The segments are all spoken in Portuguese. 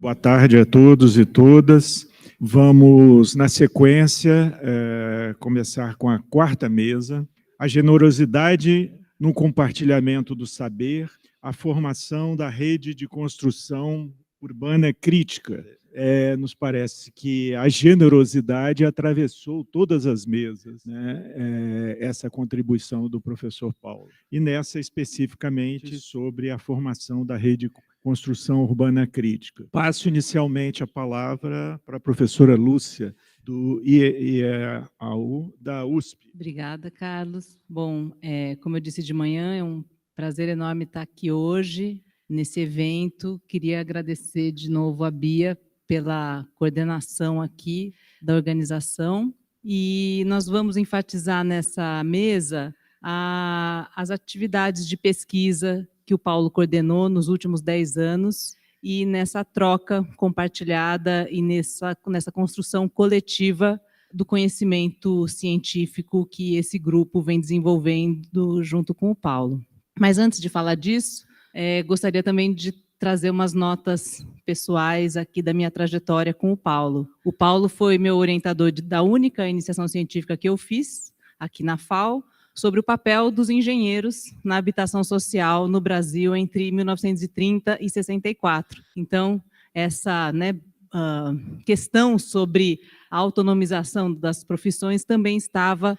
Boa tarde a todos e todas. Vamos, na sequência, começar com a quarta mesa. A generosidade no compartilhamento do saber, a formação da rede de construção urbana crítica. Nos parece que a generosidade atravessou todas as mesas, né? Essa contribuição do professor Paulo. E nessa, especificamente, sobre a formação da rede de construção urbana crítica. Passo inicialmente a palavra para a professora Lúcia, do IEAU, da USP. Obrigada, Carlos. Bom, como eu disse de manhã, é um prazer enorme estar aqui hoje, nesse evento. Queria agradecer de novo a Bia pela coordenação aqui da organização. E nós vamos enfatizar nessa mesa as atividades de pesquisa que o Paulo coordenou nos últimos 10 anos e nessa troca compartilhada e nessa construção coletiva do conhecimento científico que esse grupo vem desenvolvendo junto com o Paulo. Mas antes de falar disso, gostaria também de trazer umas notas pessoais aqui da minha trajetória com o Paulo. O Paulo foi meu orientador da única iniciação científica que eu fiz aqui na FAO, sobre o papel dos engenheiros na habitação social no Brasil entre 1930 e 64. Então, essa questão sobre a autonomização das profissões também estava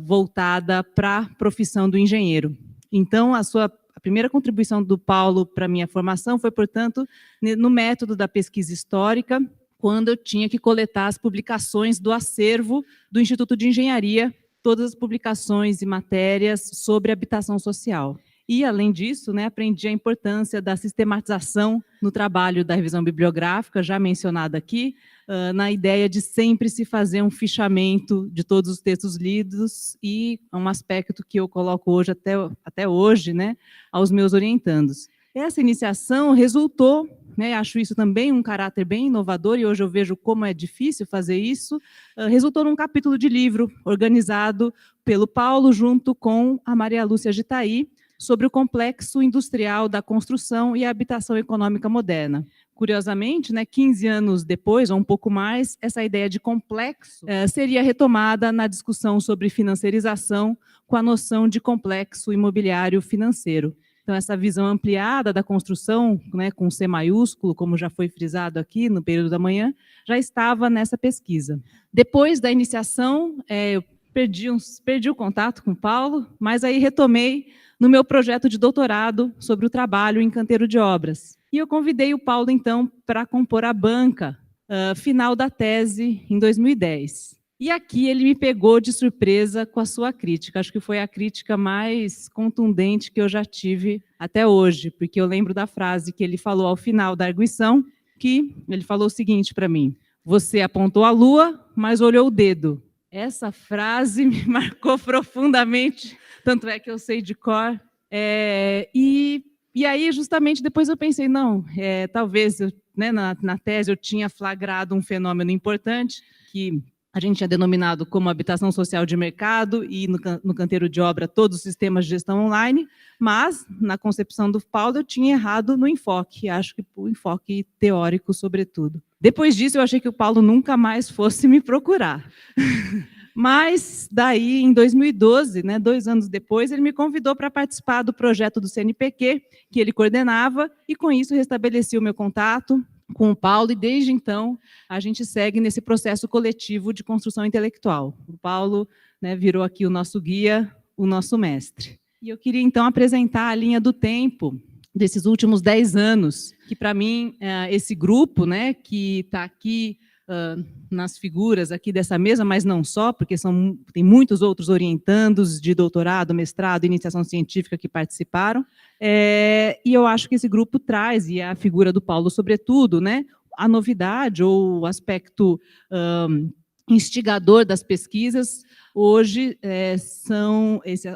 voltada para a profissão do engenheiro. Então, a primeira contribuição do Paulo para a minha formação foi, portanto, no método da pesquisa histórica, quando eu tinha que coletar as publicações do acervo do Instituto de Engenharia, todas as publicações e matérias sobre habitação social. E, além disso, aprendi a importância da sistematização no trabalho da revisão bibliográfica, já mencionada aqui, na ideia de sempre se fazer um fichamento de todos os textos lidos e um aspecto que eu coloco hoje, até hoje, aos meus orientandos. Essa iniciação resultou, acho isso também um caráter bem inovador, e hoje eu vejo como é difícil fazer isso, resultou num capítulo de livro organizado pelo Paulo, junto com a Maria Lúcia Gitaí, sobre o complexo industrial da construção e a habitação econômica moderna. Curiosamente, 15 anos depois, ou um pouco mais, essa ideia de complexo seria retomada na discussão sobre financiarização com a noção de complexo imobiliário financeiro. Então, essa visão ampliada da construção, com C maiúsculo, como já foi frisado aqui no período da manhã, já estava nessa pesquisa. Depois da iniciação, eu perdi o contato com o Paulo, mas aí retomei no meu projeto de doutorado sobre o trabalho em canteiro de obras. E eu convidei o Paulo, então, para compor a banca final da tese em 2010. E aqui ele me pegou de surpresa com a sua crítica. Acho que foi a crítica mais contundente que eu já tive até hoje, porque eu lembro da frase que ele falou ao final da arguição, que ele falou o seguinte para mim: você apontou a lua, mas olhou o dedo. Essa frase me marcou profundamente, tanto é que eu sei de cor. E aí, justamente, depois eu pensei, não, talvez, na tese eu tinha flagrado um fenômeno importante, que a gente tinha denominado como habitação social de mercado e no canteiro de obra todos os sistemas de gestão online, mas na concepção do Paulo eu tinha errado no enfoque, acho que o enfoque teórico sobretudo. Depois disso eu achei que o Paulo nunca mais fosse me procurar. Mas daí, em 2012, 2 anos depois, ele me convidou para participar do projeto do CNPq, que ele coordenava, e com isso restabeleci o meu contato com o Paulo, e desde então a gente segue nesse processo coletivo de construção intelectual. O Paulo virou aqui o nosso guia, o nosso mestre. E eu queria então apresentar a linha do tempo desses últimos 10 anos, que para mim, esse grupo que está aqui nas figuras aqui dessa mesa, mas não só, porque tem muitos outros orientandos de doutorado, mestrado, iniciação científica que participaram, e eu acho que esse grupo traz, e a figura do Paulo sobretudo, a novidade ou o aspecto instigador das pesquisas, hoje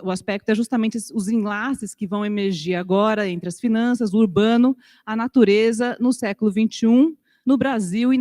o aspecto é justamente os enlaces que vão emergir agora entre as finanças, o urbano, a natureza no século XXI, no Brasil e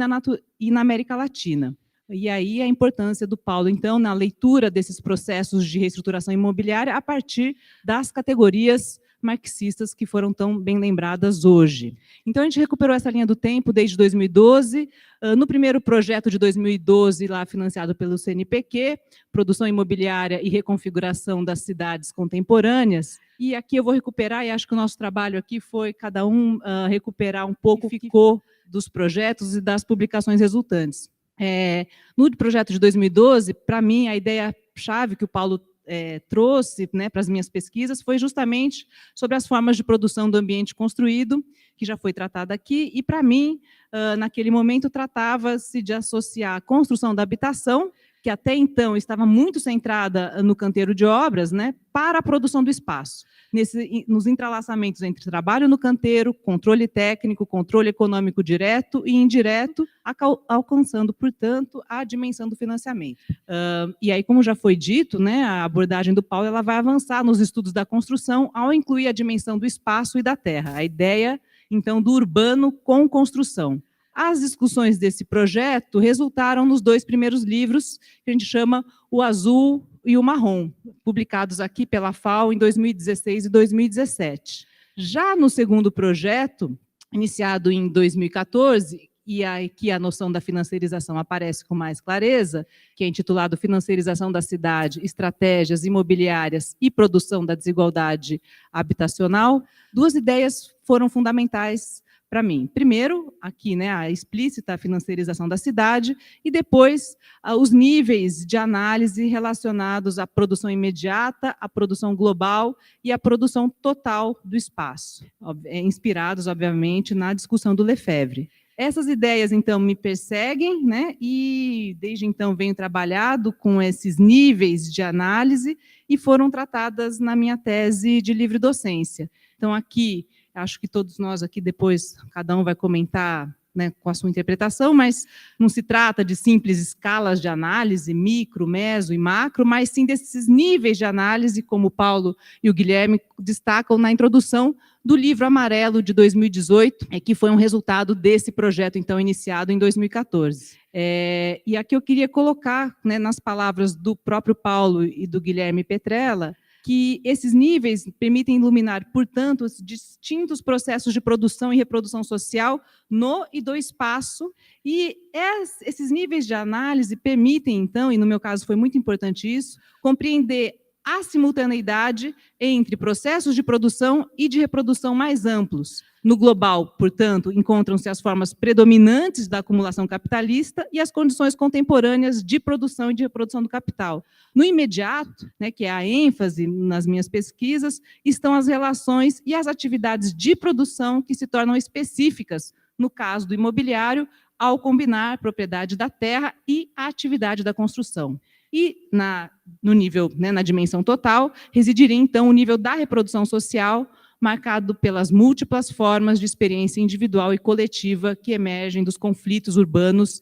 na América Latina. E aí a importância do Paulo, então, na leitura desses processos de reestruturação imobiliária a partir das categorias marxistas que foram tão bem lembradas hoje. Então, a gente recuperou essa linha do tempo desde 2012, no primeiro projeto de 2012, lá financiado pelo CNPq, Produção Imobiliária e Reconfiguração das Cidades Contemporâneas, e aqui eu vou recuperar, e acho que o nosso trabalho aqui foi cada um recuperar um pouco o que ficou dos projetos e das publicações resultantes. No projeto de 2012, para mim, a ideia-chave que o Paulo trouxe, né, para as minhas pesquisas foi justamente sobre as formas de produção do ambiente construído, que já foi tratada aqui, e para mim, naquele momento, tratava-se de associar a construção da habitação, que até então estava muito centrada no canteiro de obras, né, para a produção do espaço. Nos entrelaçamentos entre trabalho no canteiro, controle técnico, controle econômico direto e indireto, alcançando, portanto, a dimensão do financiamento. E aí, como já foi dito, né, a abordagem do Paulo ela vai avançar nos estudos da construção ao incluir a dimensão do espaço e da terra. A ideia, então, do urbano com construção. As discussões desse projeto resultaram nos 2 primeiros livros, que a gente chama O Azul e o Marrom, publicados aqui pela FAO em 2016 e 2017. Já no segundo projeto, iniciado em 2014, e aqui a noção da financiarização aparece com mais clareza, que é intitulado Financiarização da Cidade, Estratégias Imobiliárias e Produção da Desigualdade Habitacional, 2 ideias foram fundamentais para mim. Primeiro, aqui, né, a explícita financiarização da cidade, e depois os níveis de análise relacionados à produção imediata, à produção global e à produção total do espaço, inspirados, obviamente, na discussão do Lefebvre. Essas ideias, então, me perseguem, né, e desde então venho trabalhado com esses níveis de análise e foram tratadas na minha tese de livre docência. Então, aqui, acho que todos nós aqui depois, cada um vai comentar, né, com a sua interpretação, mas não se trata de simples escalas de análise, micro, meso e macro, mas sim desses níveis de análise, como o Paulo e o Guilherme destacam na introdução do livro amarelo de 2018, que foi um resultado desse projeto, então, iniciado em 2014. E aqui eu queria colocar, né, nas palavras do próprio Paulo e do Guilherme Petrella, que esses níveis permitem iluminar, portanto, os distintos processos de produção e reprodução social no e do espaço, e esses níveis de análise permitem, então, e no meu caso foi muito importante isso, compreender a simultaneidade entre processos de produção e de reprodução mais amplos. No global, portanto, encontram-se as formas predominantes da acumulação capitalista e as condições contemporâneas de produção e de reprodução do capital. No imediato, né, que é a ênfase nas minhas pesquisas, estão as relações e as atividades de produção que se tornam específicas, no caso do imobiliário, ao combinar a propriedade da terra e a atividade da construção. E, no nível, né, na dimensão total, residiria, então, o nível da reprodução social, marcado pelas múltiplas formas de experiência individual e coletiva que emergem dos conflitos urbanos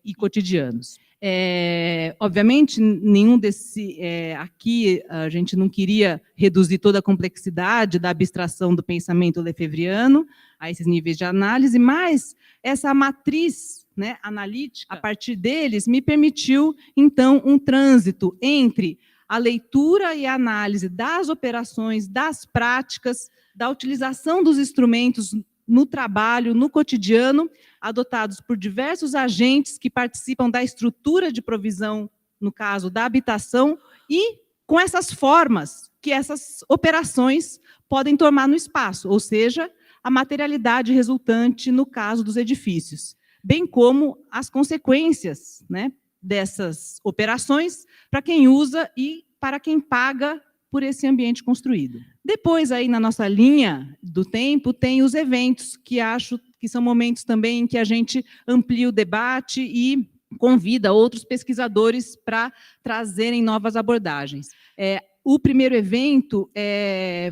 e cotidianos. Obviamente, nenhum aqui a gente não queria reduzir toda a complexidade da abstração do pensamento lefebvriano a esses níveis de análise, mas essa matriz, né, analítica, a partir deles, me permitiu, então, um trânsito entre a leitura e a análise das operações, das práticas, da utilização dos instrumentos no trabalho, no cotidiano, adotados por diversos agentes que participam da estrutura de provisão, no caso da habitação, e com essas formas que essas operações podem tomar no espaço, ou seja, a materialidade resultante no caso dos edifícios, bem como as consequências, né, dessas operações para quem usa e para quem paga por esse ambiente construído. Depois, aí na nossa linha do tempo, tem os eventos, que acho que são momentos também em que a gente amplia o debate e convida outros pesquisadores para trazerem novas abordagens. O primeiro evento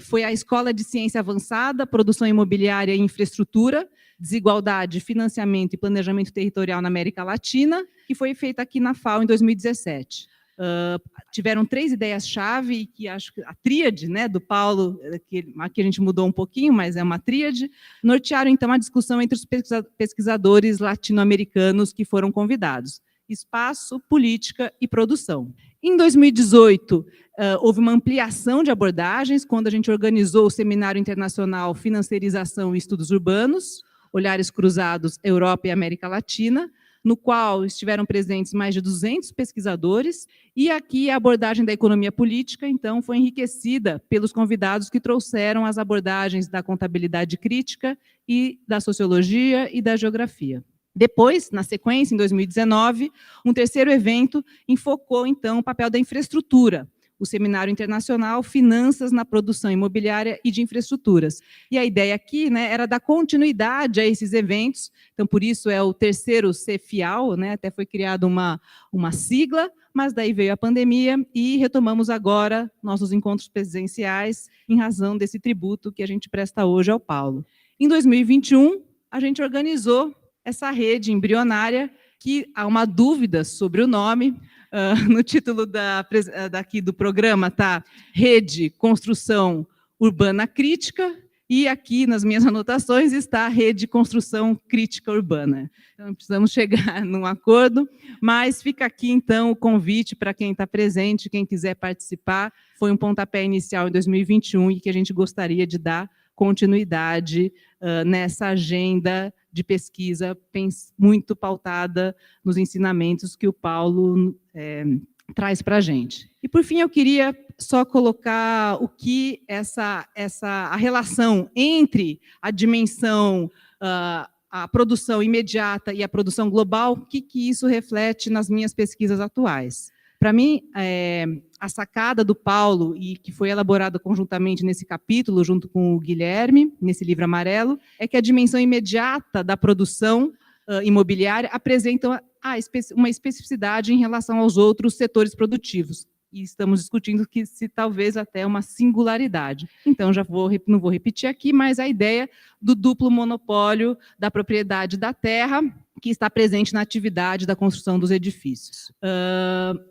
foi a Escola de Ciência Avançada, Produção Imobiliária e Infraestrutura, Desigualdade, Financiamento e Planejamento Territorial na América Latina, que foi feita aqui na FAO em 2017. Tiveram 3 ideias-chave, que acho que a tríade, né, do Paulo, que aqui a gente mudou um pouquinho, mas é uma tríade, nortearam, então, a discussão entre os pesquisadores latino-americanos que foram convidados. espaço, política e produção. Em 2018, houve uma ampliação de abordagens, quando a gente organizou o Seminário Internacional Financiarização e Estudos Urbanos, Olhares Cruzados, Europa e América Latina, no qual estiveram presentes mais de 200 pesquisadores, e aqui a abordagem da economia política, então, foi enriquecida pelos convidados que trouxeram as abordagens da contabilidade crítica e da sociologia e da geografia. Depois, na sequência, em 2019, um terceiro evento enfocou, então, o papel da infraestrutura, o Seminário Internacional Finanças na Produção Imobiliária e de Infraestruturas. E a ideia aqui, né, era dar continuidade a esses eventos, então, por isso é o terceiro CFIAL, né, até foi criada uma sigla, mas daí veio a pandemia e retomamos agora nossos encontros presenciais em razão desse tributo que a gente presta hoje ao Paulo. Em 2021, a gente organizou essa rede embrionária, que há uma dúvida sobre o nome. No título daqui do programa está Rede Construção Urbana Crítica, e aqui nas minhas anotações está Rede Construção Crítica Urbana. Então, precisamos chegar num acordo, mas fica aqui, então, o convite para quem está presente, quem quiser participar. Foi um pontapé inicial em 2021 e que a gente gostaria de dar continuidade nessa agenda de pesquisa muito pautada nos ensinamentos que o Paulo traz para a gente. E, por fim, eu queria só colocar o que a relação entre a dimensão, a produção imediata e a produção global, o que isso reflete nas minhas pesquisas atuais. Para mim, a sacada do Paulo, e que foi elaborada conjuntamente nesse capítulo, junto com o Guilherme, nesse livro amarelo, é que a dimensão imediata da produção imobiliária apresenta uma especificidade em relação aos outros setores produtivos. E estamos discutindo que se talvez até uma singularidade. Então, não vou repetir aqui, mas a ideia do duplo monopólio da propriedade da terra, que está presente na atividade da construção dos edifícios.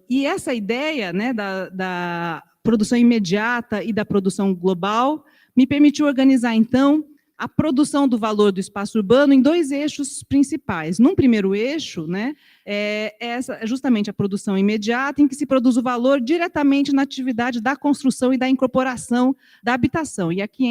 E essa ideia, né, da produção imediata e da produção global me permitiu organizar, então, a produção do valor do espaço urbano em dois eixos principais. Num primeiro eixo, né, é justamente a produção imediata, em que se produz o valor diretamente na atividade da construção e da incorporação da habitação. E aqui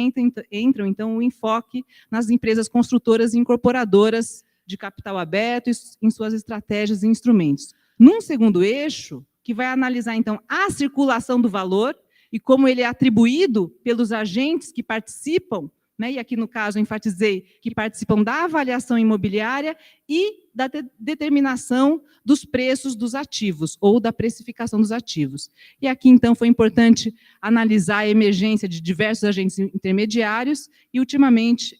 entra então, o enfoque nas empresas construtoras e incorporadoras de capital aberto em suas estratégias e instrumentos. Num segundo eixo, que vai analisar, então, a circulação do valor e como ele é atribuído pelos agentes que participam, né, e aqui, no caso, enfatizei que participam da avaliação imobiliária e da determinação dos preços dos ativos, ou da precificação dos ativos. E aqui, então, foi importante analisar a emergência de diversos agentes intermediários e, ultimamente,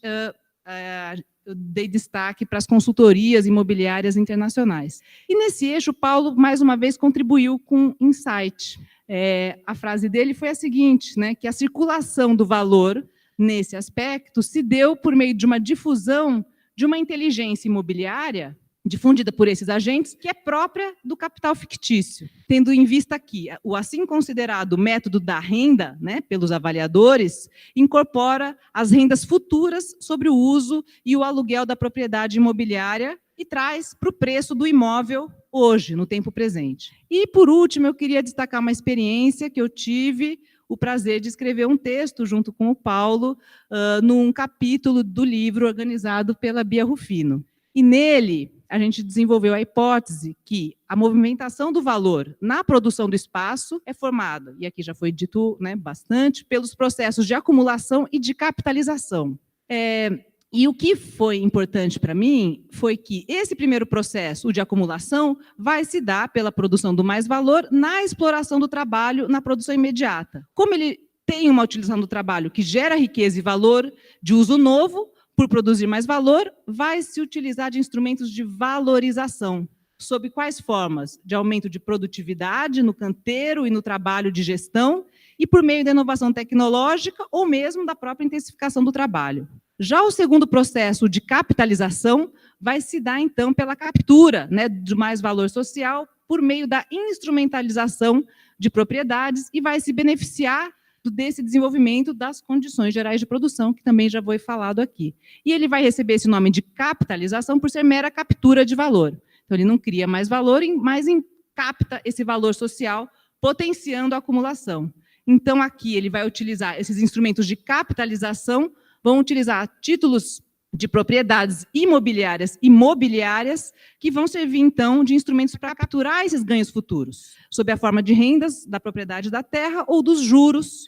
eu dei destaque para as consultorias imobiliárias internacionais. E, nesse eixo, o Paulo, mais uma vez, contribuiu com insight. A frase dele foi a seguinte, né, que a circulação do valor nesse aspecto se deu por meio de uma difusão de uma inteligência imobiliária difundida por esses agentes, que é própria do capital fictício, tendo em vista aqui o assim considerado método da renda, né, pelos avaliadores, incorpora as rendas futuras sobre o uso e o aluguel da propriedade imobiliária e traz para o preço do imóvel hoje, no tempo presente. E, por último, eu queria destacar uma experiência que eu tive o prazer de escrever um texto junto com o Paulo, num capítulo do livro organizado pela Bia Rufino. E nele, a gente desenvolveu a hipótese que a movimentação do valor na produção do espaço é formada, e aqui já foi dito, né, bastante, pelos processos de acumulação e de capitalização. E o que foi importante para mim foi que esse primeiro processo, o de acumulação, vai se dar pela produção do mais-valor na exploração do trabalho na produção imediata. Como ele tem uma utilização do trabalho que gera riqueza e valor de uso novo, por produzir mais valor, vai se utilizar de instrumentos de valorização. Sob quais formas? De aumento de produtividade no canteiro e no trabalho de gestão, e por meio da inovação tecnológica ou mesmo da própria intensificação do trabalho. Já o segundo processo de capitalização vai se dar, então, pela captura, né, de mais valor social por meio da instrumentalização de propriedades e vai se beneficiar desse desenvolvimento das condições gerais de produção, que também já foi falado aqui. E ele vai receber esse nome de capitalização por ser mera captura de valor. Então, Então, ele não cria mais valor, mas capta esse valor social, potenciando a acumulação. Então, aqui ele vai utilizar esses instrumentos de capitalização, vão utilizar títulos de propriedades imobiliárias e mobiliárias, que vão servir, então, de instrumentos para capturar esses ganhos futuros, sob a forma de rendas da propriedade da terra ou dos juros,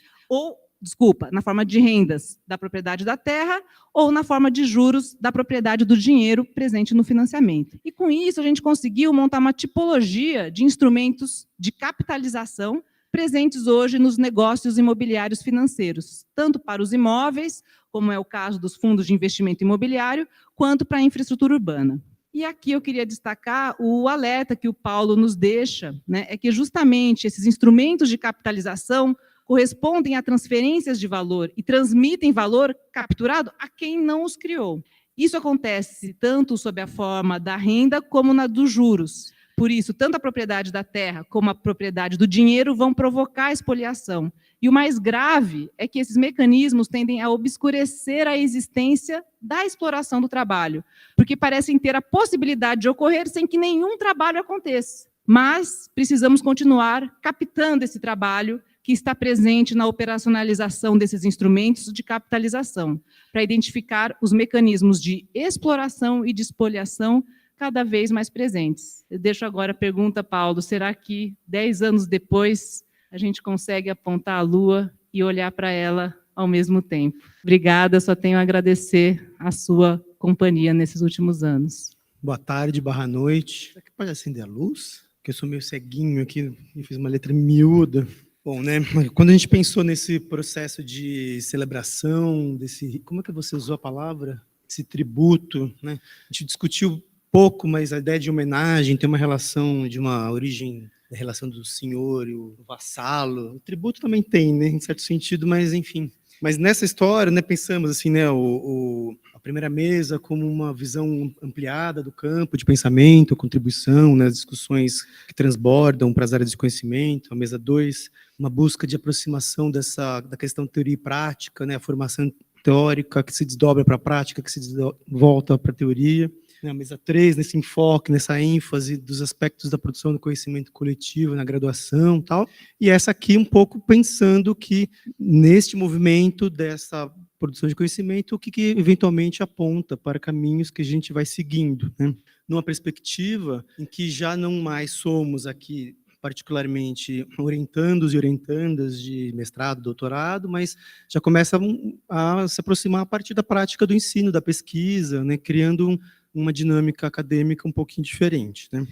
na forma de rendas da propriedade da terra ou na forma de juros da propriedade do dinheiro presente no financiamento. E, com isso, a gente conseguiu montar uma tipologia de instrumentos de capitalização presentes hoje nos negócios imobiliários financeiros, tanto para os imóveis, como é o caso dos fundos de investimento imobiliário, quanto para a infraestrutura urbana. E aqui eu queria destacar o alerta que o Paulo nos deixa, né, é que justamente esses instrumentos de capitalização correspondem a transferências de valor e transmitem valor capturado a quem não os criou. Isso acontece tanto sob a forma da renda como na dos juros. Por isso, tanto a propriedade da terra como a propriedade do dinheiro vão provocar expoliação. E o mais grave é que esses mecanismos tendem a obscurecer a existência da exploração do trabalho, porque parecem ter a possibilidade de ocorrer sem que nenhum trabalho aconteça. Mas precisamos continuar captando esse trabalho que está presente na operacionalização desses instrumentos de capitalização, para identificar os mecanismos de exploração e de expoliação cada vez mais presentes. Eu deixo agora a pergunta, Paulo, será que 10 anos depois a gente consegue apontar a Lua e olhar para ela ao mesmo tempo? Obrigada, só tenho a agradecer a sua companhia nesses últimos anos. Boa tarde, barra noite. Será que pode acender a luz? Porque eu sou meio ceguinho aqui e fiz uma letra miúda. Bom, né? Quando a gente pensou nesse processo de celebração, como é que você usou a palavra? Esse tributo, né? A gente discutiu pouco, mas a ideia de homenagem tem uma relação de uma origem da relação do senhor e o vassalo. O tributo também tem, né, em certo sentido, mas enfim. Mas nessa história, né, pensamos assim, né, a primeira mesa como uma visão ampliada do campo de pensamento, contribuição, né, as discussões que transbordam para as áreas de conhecimento. A mesa 2, uma busca de aproximação da questão teoria e prática, né, a formação teórica que se desdobra para a prática, que se volta para a teoria. A mesa 3, nesse enfoque, nessa ênfase dos aspectos da produção do conhecimento coletivo, na graduação e tal. E essa aqui um pouco pensando que, neste movimento dessa produção de conhecimento, o que eventualmente aponta para caminhos que a gente vai seguindo, né? Numa perspectiva em que já não mais somos aqui, particularmente orientandos e orientandas de mestrado, doutorado, mas já começa a se aproximar a partir da prática do ensino, da pesquisa, né? Criando uma dinâmica acadêmica um pouquinho diferente, né?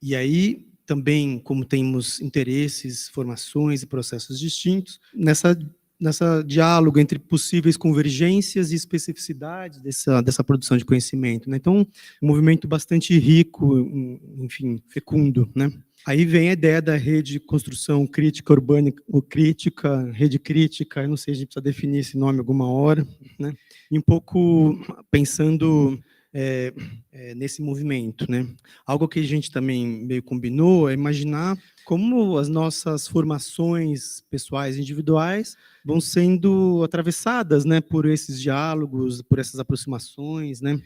E aí, também, como temos interesses, formações e processos distintos, nessa diálogo entre possíveis convergências e especificidades dessa produção de conhecimento, né? Então, um movimento bastante rico, enfim, fecundo, né? Aí vem a ideia da rede de construção crítica urbana, ou crítica, rede crítica, eu não sei, a gente precisa definir esse nome alguma hora, né? E um pouco pensando nesse movimento, né? Algo que a gente também meio combinou é imaginar como as nossas formações pessoais e individuais vão sendo atravessadas, né, por esses diálogos, por essas aproximações, né,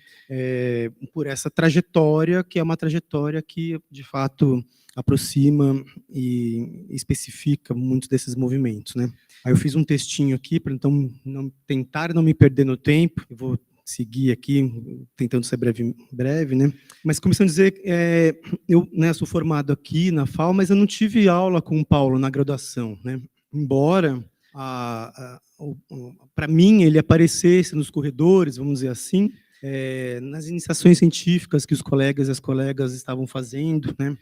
por essa trajetória, que é uma trajetória que, de fato, aproxima e especifica muitos desses movimentos, né. Aí eu fiz um textinho aqui, para então tentar não me perder no tempo, eu vou seguir aqui, tentando ser breve, né? Mas começando a dizer, eu, né, sou formado aqui na FAO, mas eu não tive aula com o Paulo na graduação, né? Embora, para mim, ele aparecesse nos corredores, vamos dizer assim, nas iniciações científicas que os colegas e as colegas estavam fazendo, né?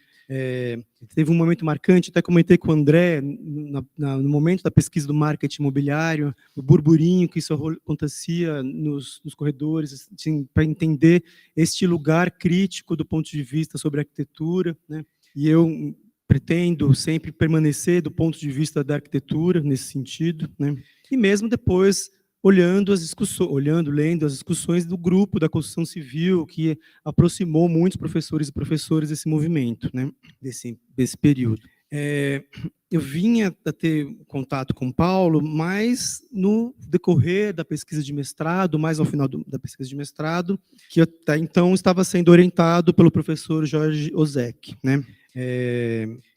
Teve um momento marcante, até comentei com o André, no momento da pesquisa do marketing imobiliário, o burburinho que isso acontecia nos corredores, assim, para entender este lugar crítico do ponto de vista sobre a arquitetura, né? E eu pretendo sempre permanecer do ponto de vista da arquitetura, nesse sentido, né? E mesmo depois lendo as discussões do grupo da construção civil, que aproximou muitos professores e professoras desse movimento, né, desse período. Eu vinha a ter contato com o Paulo, mas no decorrer da pesquisa de mestrado, mais ao final da pesquisa de mestrado, que até então estava sendo orientado pelo professor Jorge Ozek, né?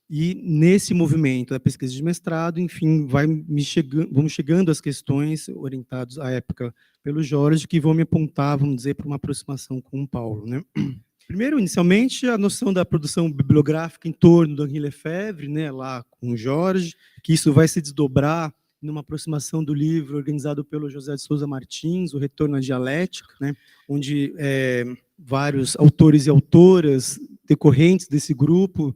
E nesse movimento da pesquisa de mestrado, enfim, vão chegando as questões orientadas à época pelo Jorge, que vão me apontar, vamos dizer, para uma aproximação com o Paulo, né? Primeiro, inicialmente, a noção da produção bibliográfica em torno do Henri Lefebvre, né, lá com o Jorge, que isso vai se desdobrar numa aproximação do livro organizado pelo José de Souza Martins, O Retorno à Dialética, né, onde vários autores e autoras decorrentes desse grupo,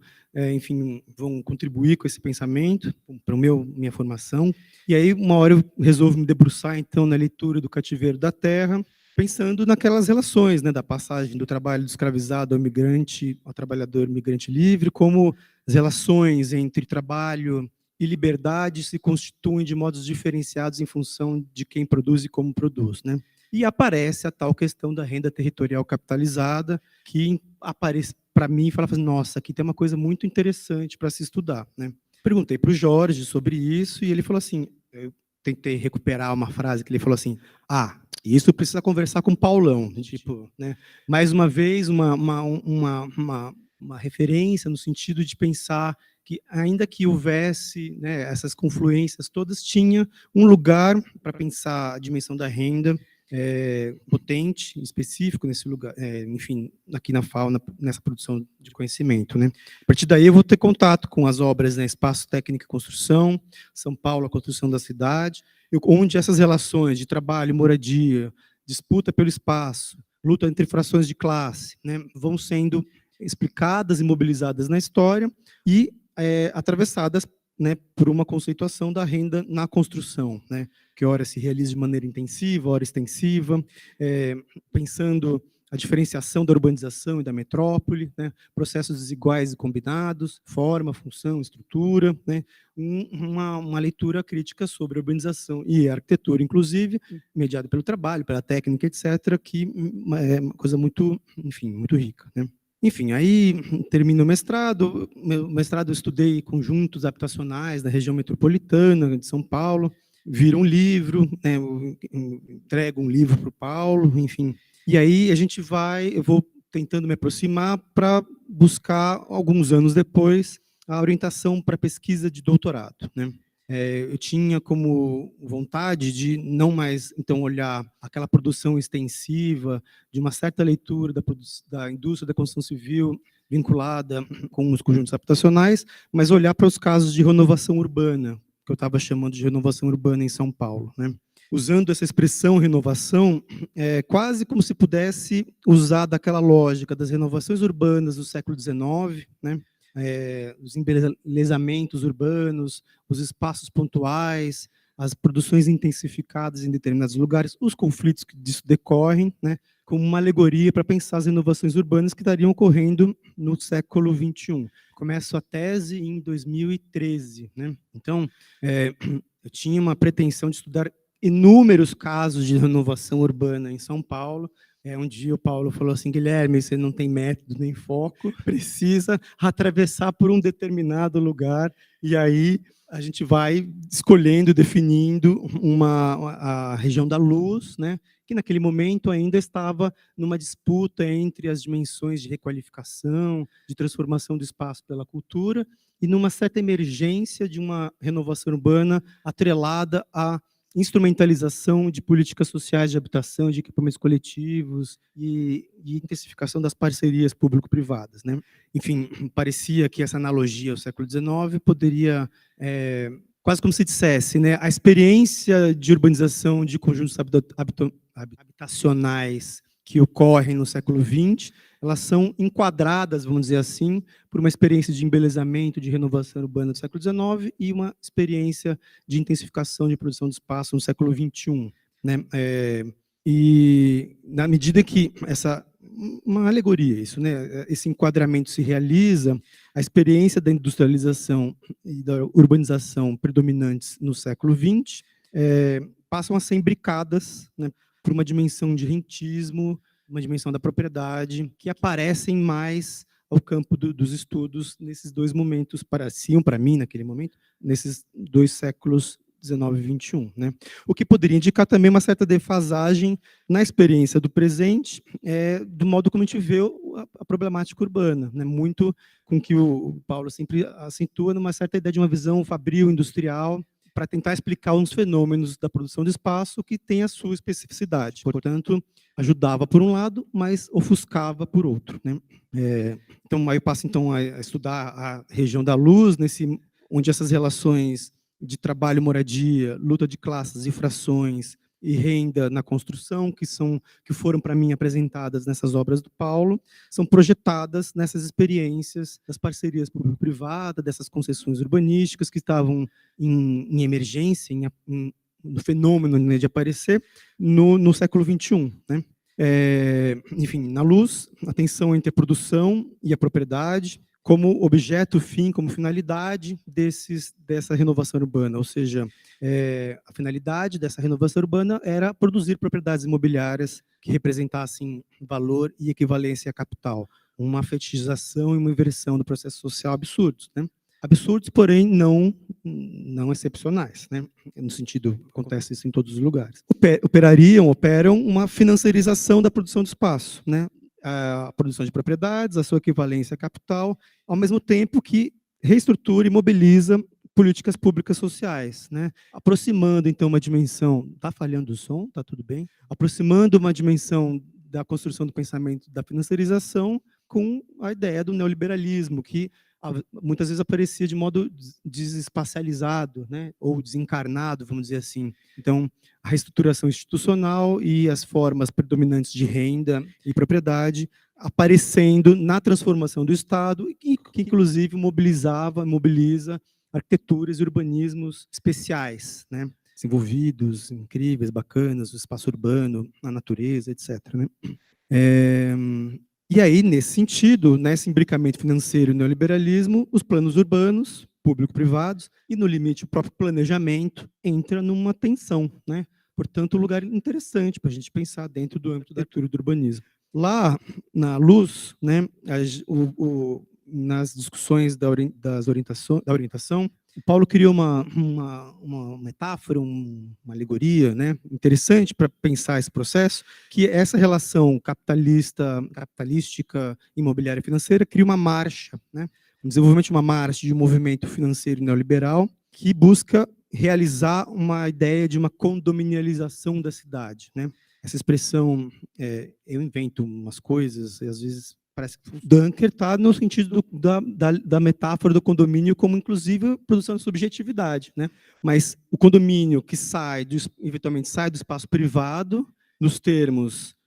enfim, vão contribuir com esse pensamento para minha formação. E aí, uma hora eu resolvo me debruçar, então, na leitura do Cativeiro da Terra, pensando naquelas relações, né, da passagem do trabalho do escravizado ao migrante, ao trabalhador migrante livre, como as relações entre trabalho e liberdade se constituem de modos diferenciados em função de quem produz e como produz, né? E aparece a tal questão da renda territorial capitalizada, que aparece para mim e fala assim, nossa, aqui tem uma coisa muito interessante para se estudar, né? Perguntei para o Jorge sobre isso e ele falou assim, eu tentei recuperar uma frase que ele falou assim, isso precisa conversar com o Paulão, tipo, né? Mais uma vez, uma referência no sentido de pensar que, ainda que houvesse, né, essas confluências todas, tinha um lugar para pensar a dimensão da renda potente, específico nesse lugar, enfim, aqui na FAO, nessa produção de conhecimento, né? A partir daí eu vou ter contato com as obras, né, Espaço Técnica e Construção, São Paulo, a Construção da Cidade, onde essas relações de trabalho, moradia, disputa pelo espaço, luta entre frações de classe, né, vão sendo explicadas e mobilizadas na história e atravessadas, né, por uma conceituação da renda na construção, né, que ora se realiza de maneira intensiva, ora extensiva, pensando a diferenciação da urbanização e da metrópole, né, processos desiguais e combinados, forma, função, estrutura, né, uma leitura crítica sobre a urbanização e a arquitetura, inclusive, mediada pelo trabalho, pela técnica, etc., que é uma coisa muito, enfim, muito rica, né. Enfim, aí termino o mestrado. Meu mestrado eu estudei conjuntos habitacionais da região metropolitana de São Paulo, vira um livro, né, eu entrego um livro para o Paulo, enfim. E aí eu vou tentando me aproximar para buscar, alguns anos depois, a orientação para pesquisa de doutorado, né. Eu tinha como vontade de não mais, então, olhar aquela produção extensiva, de uma certa leitura da indústria da construção civil vinculada com os conjuntos habitacionais, mas olhar para os casos de renovação urbana, que eu estava chamando de renovação urbana em São Paulo, né? Usando essa expressão renovação, quase como se pudesse usar daquela lógica das renovações urbanas do século XIX, né? Os embelezamentos urbanos, os espaços pontuais, as produções intensificadas em determinados lugares, os conflitos que disso decorrem, né, como uma alegoria para pensar as inovações urbanas que estariam ocorrendo no século XXI. Começo a tese em 2013. Né? Então, eu tinha uma pretensão de estudar inúmeros casos de renovação urbana em São Paulo. Um dia o Paulo falou assim, Guilherme, você não tem método nem foco, precisa atravessar por um determinado lugar, e aí a gente vai escolhendo, definindo a região da luz, né, que naquele momento ainda estava numa disputa entre as dimensões de requalificação, de transformação do espaço pela cultura, e numa certa emergência de uma renovação urbana atrelada à instrumentalização de políticas sociais de habitação, de equipamentos coletivos e intensificação das parcerias público-privadas, né? Enfim, parecia que essa analogia ao século XIX poderia, quase como se dissesse, né, a experiência de urbanização de conjuntos habitacionais que ocorrem no século XX, elas são enquadradas, vamos dizer assim, por uma experiência de embelezamento, de renovação urbana do século XIX e uma experiência de intensificação de produção de espaço no século XXI. Né? E na medida que uma alegoria isso, né? Esse enquadramento se realiza, a experiência da industrialização e da urbanização predominantes no século XX passam a ser imbricadas, né, por uma dimensão de rentismo, uma dimensão da propriedade, que aparecem mais ao campo dos estudos nesses dois momentos, pareciam para mim, naquele momento, nesses dois séculos 19 e 21, né? O que poderia indicar também uma certa defasagem na experiência do presente, do modo como a gente vê a problemática urbana, né? Muito com que o Paulo sempre acentua numa certa ideia de uma visão fabril, industrial, para tentar explicar uns fenômenos da produção de espaço que tem a sua especificidade. Portanto, ajudava por um lado, mas ofuscava por outro, né? Então, aí eu passo então a estudar a região da luz, onde essas relações de trabalho, moradia, luta de classes, infrações e renda na construção, que foram para mim apresentadas nessas obras do Paulo, são projetadas nessas experiências das parcerias público-privada, dessas concessões urbanísticas que estavam em emergência, no fenômeno, né, de aparecer no século XXI, né? Enfim, na luz, a tensão entre a produção e a propriedade, como objeto, fim, como finalidade dessa renovação urbana. Ou seja, a finalidade dessa renovação urbana era produzir propriedades imobiliárias que representassem valor e equivalência a capital. Uma fetichização e uma inversão do processo social absurdos, né? Absurdos, porém, não excepcionais, né? No sentido, acontece isso em todos os lugares. Operam uma financiarização da produção de espaço, né? A produção de propriedades, a sua equivalência a capital, ao mesmo tempo que reestrutura e mobiliza políticas públicas sociais, né? Aproximando, então, uma dimensão... Está falhando o som? Está tudo bem? Aproximando uma dimensão da construção do pensamento da financiarização com a ideia do neoliberalismo, que muitas vezes aparecia de modo desespacializado, né? Ou desencarnado, vamos dizer assim. Então, a reestruturação institucional e as formas predominantes de renda e propriedade aparecendo na transformação do Estado, que inclusive mobiliza arquiteturas e urbanismos especiais, né? Desenvolvidos, incríveis, bacanas, o espaço urbano, a natureza, etc., né? E aí, nesse sentido, nesse imbricamento financeiro e neoliberalismo, os planos urbanos, público-privados, e, no limite, o próprio planejamento, entra numa tensão, né? Portanto, um lugar interessante para a gente pensar dentro do âmbito da arquitetura do urbanismo. Lá, na luz, né, nas discussões da orientação, o Paulo criou uma metáfora, uma alegoria, né, interessante para pensar esse processo, que essa relação capitalística, imobiliária e financeira cria uma marcha, né, um desenvolvimento de uma marcha de um movimento financeiro neoliberal que busca realizar uma ideia de uma condominialização da cidade, né? Essa expressão, eu invento umas coisas, e às vezes parece que o Dunker está no sentido da metáfora do condomínio como, inclusive, produção de subjetividade, né? Mas o condomínio que eventualmente sai do espaço privado, nos termos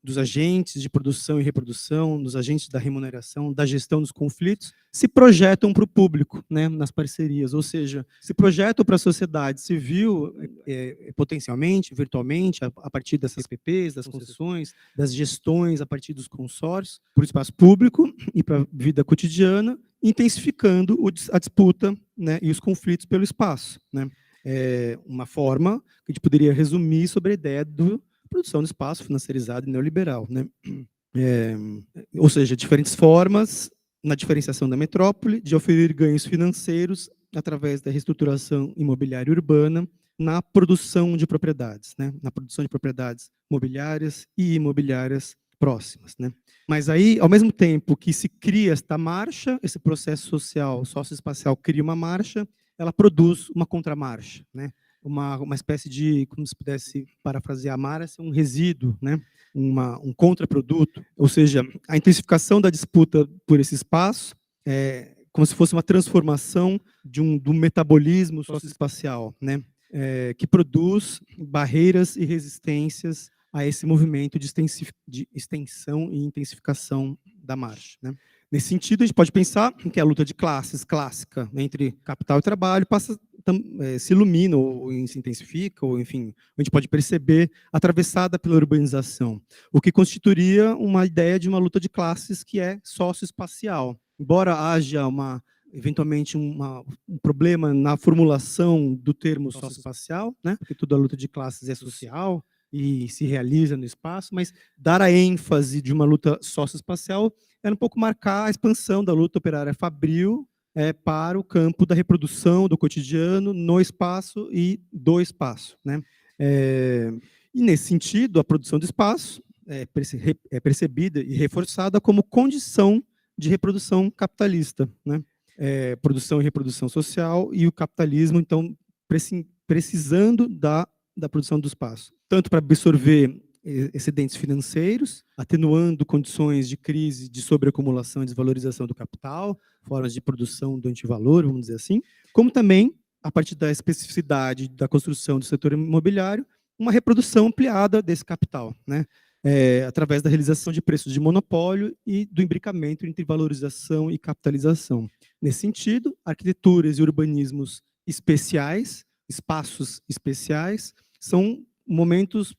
dos agentes de produção e reprodução, dos agentes da remuneração, da gestão dos conflitos, se projetam para o público, né, nas parcerias, ou seja, se projetam para a sociedade civil, potencialmente, virtualmente, a partir dessas PPs, das concessões, das gestões, a partir dos consórcios, para o espaço público e para a vida cotidiana, intensificando a disputa, né, e os conflitos pelo espaço, né? Uma forma que a gente poderia resumir sobre a ideia do produção de espaço financiarizado e neoliberal, né? Ou seja, diferentes formas na diferenciação da metrópole de oferir ganhos financeiros através da reestruturação imobiliária urbana na produção de propriedades, né? Na produção de propriedades mobiliárias e imobiliárias próximas, né? Mas aí, ao mesmo tempo que se cria esta marcha, esse processo social, socioespacial cria uma marcha, ela produz uma contramarcha, né? Uma espécie de, como se pudesse parafrasear Marx, um resíduo, né? Um contraproduto, ou seja, a intensificação da disputa por esse espaço é como se fosse uma transformação do metabolismo socioespacial, né? Que produz barreiras e resistências a esse movimento de extensão e intensificação da marcha, né? Nesse sentido, a gente pode pensar que a luta de classes clássica entre capital e trabalho se ilumina ou se intensifica, ou enfim, a gente pode perceber atravessada pela urbanização, o que constituiria uma ideia de uma luta de classes que é socioespacial. Embora haja eventualmente um problema na formulação do termo socioespacial, né? Porque toda a luta de classes é social, e se realiza no espaço, mas dar a ênfase de uma luta socioespacial era um pouco marcar a expansão da luta operária fabril para o campo da reprodução do cotidiano no espaço e do espaço, né? E, nesse sentido, a produção do espaço é percebida e reforçada como condição de reprodução capitalista, né? Produção e reprodução social, e o capitalismo, então, precisando da produção do espaço, tanto para absorver excedentes financeiros, atenuando condições de crise, de sobreacumulação e desvalorização do capital, formas de produção do antivalor, vamos dizer assim, como também, a partir da especificidade da construção do setor imobiliário, uma reprodução ampliada desse capital, né? Através da realização de preços de monopólio e do imbricamento entre valorização e capitalização. Nesse sentido, arquiteturas e urbanismos especiais, espaços especiais, são momentos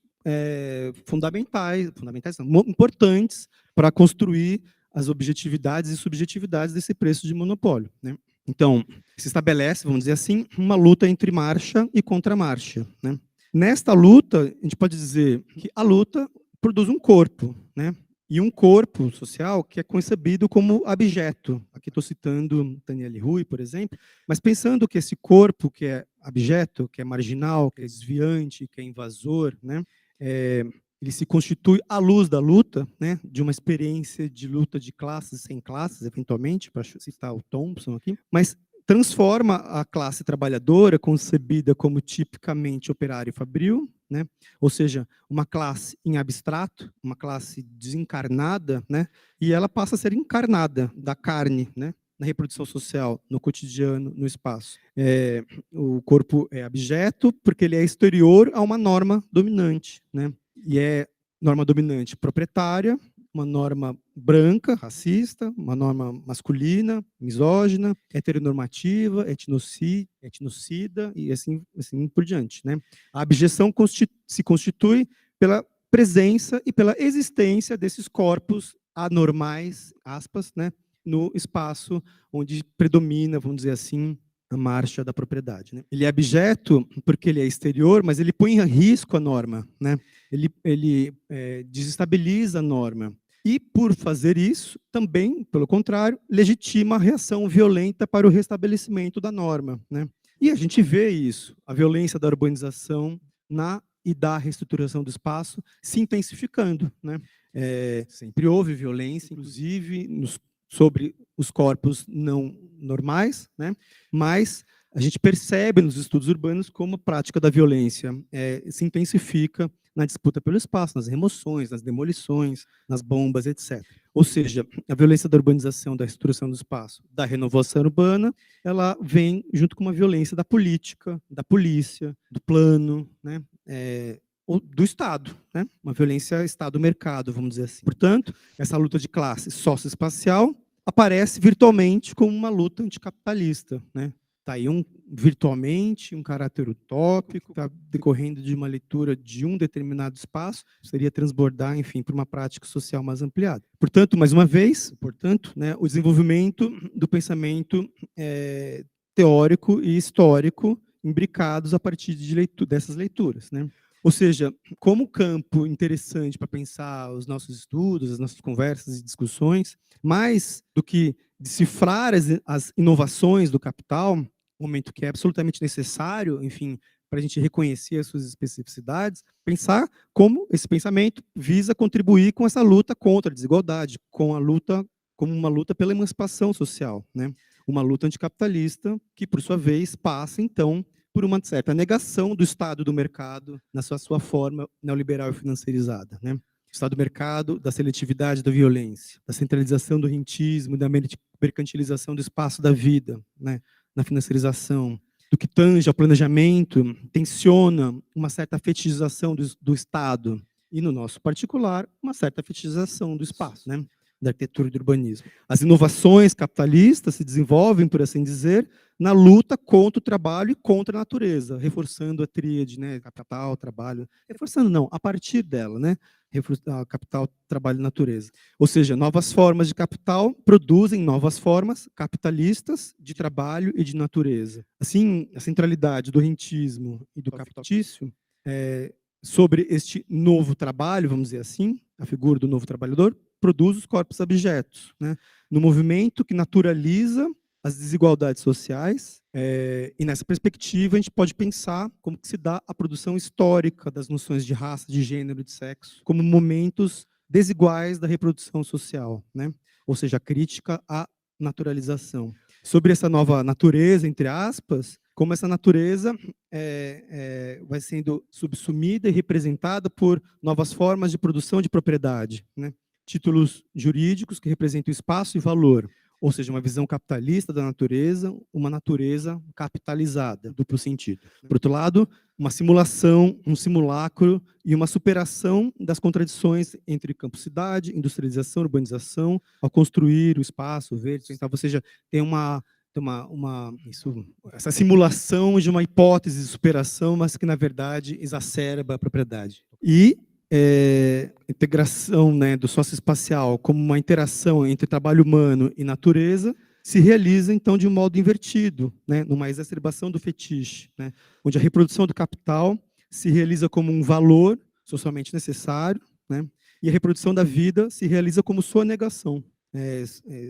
fundamentais, não, importantes para construir as objetividades e subjetividades desse preço de monopólio, né? Então, se estabelece, vamos dizer assim, uma luta entre marcha e contramarcha, né? Nesta luta, a gente pode dizer que a luta produz um corpo, né? E um corpo social que é concebido como abjeto. Aqui estou citando Daniele Rui, por exemplo, mas pensando que esse corpo que é abjeto, que é marginal, que é desviante, que é invasor, né? Ele se constitui à luz da luta, né? De uma experiência de luta de classes sem classes, eventualmente, para citar o Thompson aqui, mas transforma a classe trabalhadora, concebida como tipicamente operário e fabril, né? Ou seja, uma classe em abstrato, uma classe desencarnada, né? E ela passa a ser encarnada da carne, né? Na reprodução social, no cotidiano, no espaço. O corpo é abjeto porque ele é exterior a uma norma dominante, né? E é norma dominante proprietária, uma norma branca, racista, uma norma masculina, misógina, heteronormativa, etnocida e assim por diante, né? A abjeção se constitui pela presença e pela existência desses corpos anormais, aspas, né, no espaço onde predomina, vamos dizer assim, a marcha da propriedade, né? Ele é abjeto porque ele é exterior, mas ele põe em risco a norma, né? Ele desestabiliza a norma. E, por fazer isso, também, pelo contrário, legitima a reação violenta para o restabelecimento da norma, né? E a gente vê isso, a violência da urbanização e da reestruturação do espaço se intensificando, né? Sempre houve violência, inclusive sobre os corpos não normais, né? Mas a gente percebe nos estudos urbanos como a prática da violência se intensifica na disputa pelo espaço, nas remoções, nas demolições, nas bombas, etc. Ou seja, a violência da urbanização, da reestruturação do espaço, da renovação urbana, ela vem junto com uma violência da política, da polícia, do plano, né? Do Estado, né? Uma violência Estado-mercado, vamos dizer assim. Portanto, essa luta de classe socioespacial aparece virtualmente como uma luta anticapitalista, né? Está aí virtualmente um caráter utópico, está decorrendo de uma leitura de um determinado espaço, seria transbordar, enfim, para uma prática social mais ampliada. Portanto, mais uma vez, né, o desenvolvimento do pensamento teórico e histórico imbricados a partir dessas leituras, né? Ou seja, como campo interessante para pensar os nossos estudos, as nossas conversas e discussões, mais do que decifrar as inovações do capital, um momento que é absolutamente necessário, enfim, para a gente reconhecer as suas especificidades, pensar como esse pensamento visa contribuir com essa luta contra a desigualdade, como uma luta pela emancipação social, né? Uma luta anticapitalista que, por sua vez, passa, então, por uma certa negação do Estado do mercado na sua forma neoliberal e financeirizada, né? O Estado do mercado, da seletividade da violência, da centralização do rentismo, da mercantilização do espaço da vida, né? Na financiarização, do que tange ao planejamento, tensiona uma certa fetichização do Estado e, no nosso particular, uma certa fetichização do espaço, né? Da arquitetura e do urbanismo. As inovações capitalistas se desenvolvem, por assim dizer, na luta contra o trabalho e contra a natureza, reforçando a tríade, né, capital, trabalho, reforçando não, a partir dela, né, capital, trabalho e natureza. Ou seja, novas formas de capital produzem novas formas capitalistas de trabalho e de natureza. Assim, a centralidade do rentismo e do capitalício sobre este novo trabalho, vamos dizer assim, a figura do novo trabalhador, produz os corpos abjetos, né? No movimento que naturaliza as desigualdades sociais, e nessa perspectiva a gente pode pensar como que se dá a produção histórica das noções de raça, de gênero, de sexo, como momentos desiguais da reprodução social, né? Ou seja, a crítica à naturalização. Sobre essa nova natureza, entre aspas, como essa natureza vai sendo subsumida e representada por novas formas de produção de propriedade, né? Títulos jurídicos que representam espaço e valor, ou seja, uma visão capitalista da natureza, uma natureza capitalizada, duplo sentido. Por outro lado, uma simulação, um simulacro e uma superação das contradições entre campo-cidade, industrialização, urbanização, ao construir o espaço verde, ou seja, tem essa simulação de uma hipótese de superação, mas que, na verdade, exacerba a propriedade. E integração, né, do socioespacial como uma interação entre trabalho humano e natureza se realiza, então, de um modo invertido, né, numa exacerbação do fetiche, né, onde a reprodução do capital se realiza como um valor socialmente necessário, né, e a reprodução da vida se realiza como sua negação.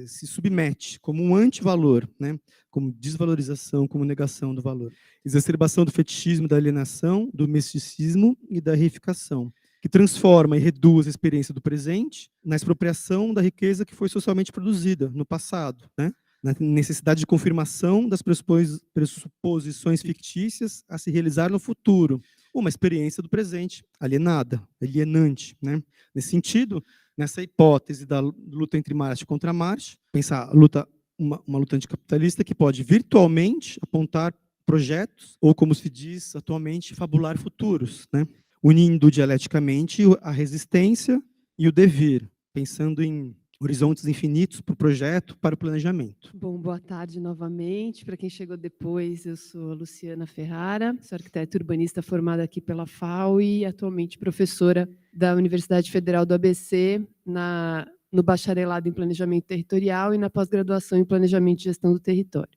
Se submete como um antivalor, né, como desvalorização, como negação do valor. Exacerbação do fetichismo, da alienação, do misticismo e da reificação, que transforma e reduz a experiência do presente na expropriação da riqueza que foi socialmente produzida no passado, né, na necessidade de confirmação das pressuposições fictícias a se realizar no futuro, uma experiência do presente alienada, alienante, né? Nesse sentido, nessa hipótese da luta entre Marx contra Marx, pensar uma luta anticapitalista que pode virtualmente apontar projetos, ou como se diz atualmente, fabular futuros, né? Unindo dialeticamente a resistência e o devir, pensando em horizontes infinitos para o projeto, para o planejamento. Bom, boa tarde novamente. Para quem chegou depois, eu sou a Luciana Ferrara, sou arquiteta urbanista formada aqui pela FAO e atualmente professora da Universidade Federal do ABC no bacharelado em Planejamento Territorial e na pós-graduação em Planejamento e Gestão do Território.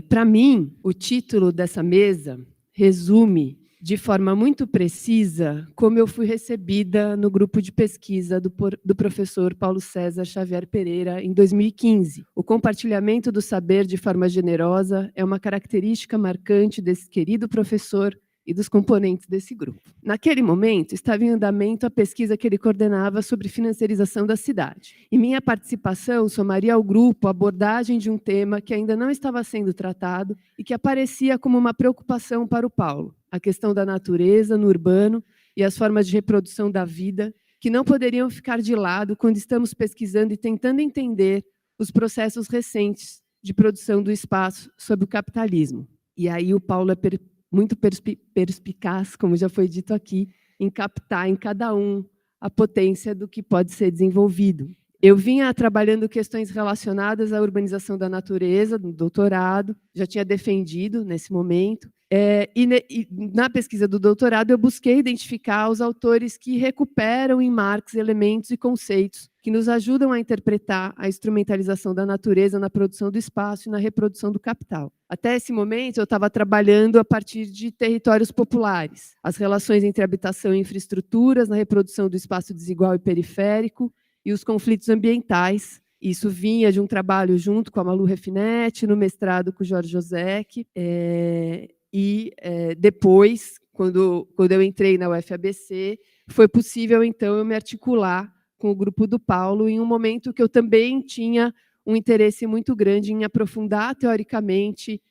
Para mim, o título dessa mesa resume de forma muito precisa como eu fui recebida no grupo de pesquisa do professor Paulo César Xavier Pereira em 2015. O compartilhamento do saber de forma generosa é uma característica marcante desse querido professor e dos componentes desse grupo. Naquele momento, estava em andamento a pesquisa que ele coordenava sobre financiarização da cidade. E minha participação somaria ao grupo a abordagem de um tema que ainda não estava sendo tratado e que aparecia como uma preocupação para o Paulo, a questão da natureza no urbano e as formas de reprodução da vida, que não poderiam ficar de lado quando estamos pesquisando e tentando entender os processos recentes de produção do espaço sob o capitalismo. E aí o Paulo é muito perspicaz, como já foi dito aqui, em captar em cada um a potência do que pode ser desenvolvido. Eu vinha trabalhando questões relacionadas à urbanização da natureza, no doutorado, já tinha defendido nesse momento, e na pesquisa do doutorado eu busquei identificar os autores que recuperam em Marx elementos e conceitos que nos ajudam a interpretar a instrumentalização da natureza na produção do espaço e na reprodução do capital. Até esse momento, eu estava trabalhando a partir de territórios populares, as relações entre habitação e infraestruturas, na reprodução do espaço desigual e periférico, e os conflitos ambientais. Isso vinha de um trabalho junto com a Malu Refinetti, no mestrado com o Jorge Josek, depois, quando eu entrei na UFABC, foi possível, então, eu me articular com o grupo do Paulo em um momento que eu também tinha um interesse muito grande em aprofundar teoricamente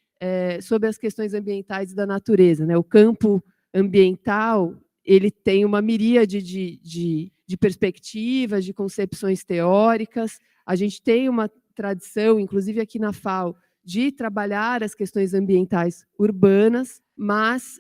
sobre as questões ambientais e da natureza, né? O campo ambiental ele tem uma miríade de perspectivas, de concepções teóricas. A gente tem uma tradição, inclusive aqui na FAO, de trabalhar as questões ambientais urbanas, mas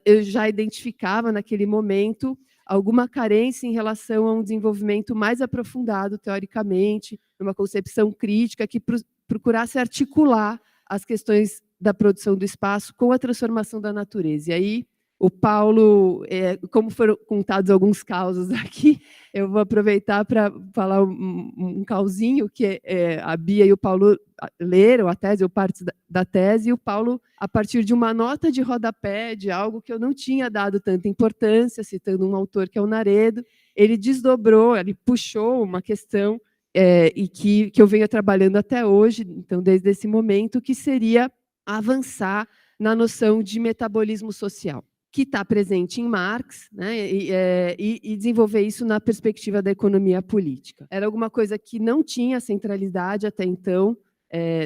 eu já identificava naquele momento alguma carência em relação a um desenvolvimento mais aprofundado, teoricamente, numa concepção crítica que procurasse articular as questões da produção do espaço com a transformação da natureza. E aí, o Paulo, como foram contados alguns causos aqui, Eu vou aproveitar para falar um causinho que a Bia e o Paulo leram a tese, ou partes da tese, e o Paulo, a partir de uma nota de rodapé, de algo que eu não tinha dado tanta importância, citando um autor que é o Naredo, ele desdobrou, ele puxou uma questão e que eu venho trabalhando até hoje, então, desde esse momento, que seria avançar na noção de metabolismo social, que está presente em Marx, né, e desenvolver isso na perspectiva da economia política. Era alguma coisa que não tinha centralidade até então,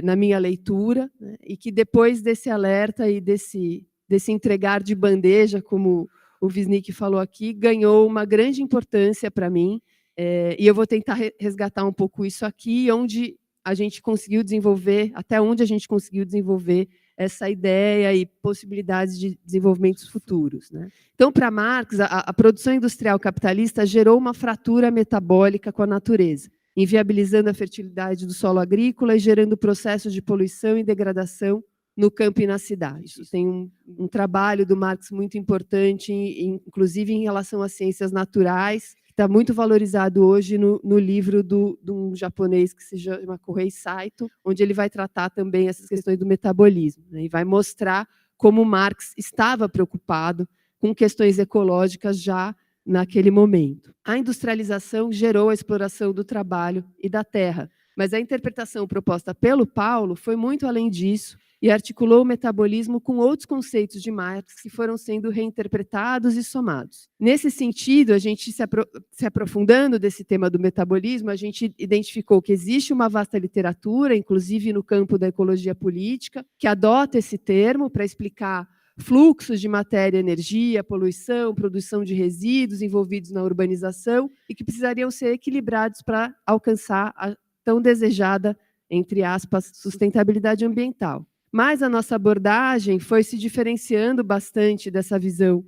na minha leitura, né, e que depois desse alerta e desse entregar de bandeja, como o Wisnik falou aqui, ganhou uma grande importância para mim, e eu vou tentar resgatar um pouco isso aqui, onde a gente conseguiu desenvolver, até onde a gente conseguiu desenvolver essa ideia e possibilidades de desenvolvimentos futuros, né? Então, para Marx, a produção industrial capitalista gerou uma fratura metabólica com a natureza, inviabilizando a fertilidade do solo agrícola e gerando processos de poluição e degradação no campo e na cidade. Isso tem um trabalho do Marx muito importante, inclusive em relação às ciências naturais, que está muito valorizado hoje no livro de um japonês que se chama Kohei Saito, onde ele vai tratar também essas questões do metabolismo, né, e vai mostrar como Marx estava preocupado com questões ecológicas já naquele momento. A industrialização gerou a exploração do trabalho e da terra, mas a interpretação proposta pelo Paulo foi muito além disso e articulou o metabolismo com outros conceitos de Marx que foram sendo reinterpretados e somados. Nesse sentido, a gente se aprofundando desse tema do metabolismo, a gente identificou que existe uma vasta literatura, inclusive no campo da ecologia política, que adota esse termo para explicar fluxos de matéria, energia, poluição, produção de resíduos envolvidos na urbanização e que precisariam ser equilibrados para alcançar a tão desejada, entre aspas, sustentabilidade ambiental. Mas a nossa abordagem foi se diferenciando bastante dessa visão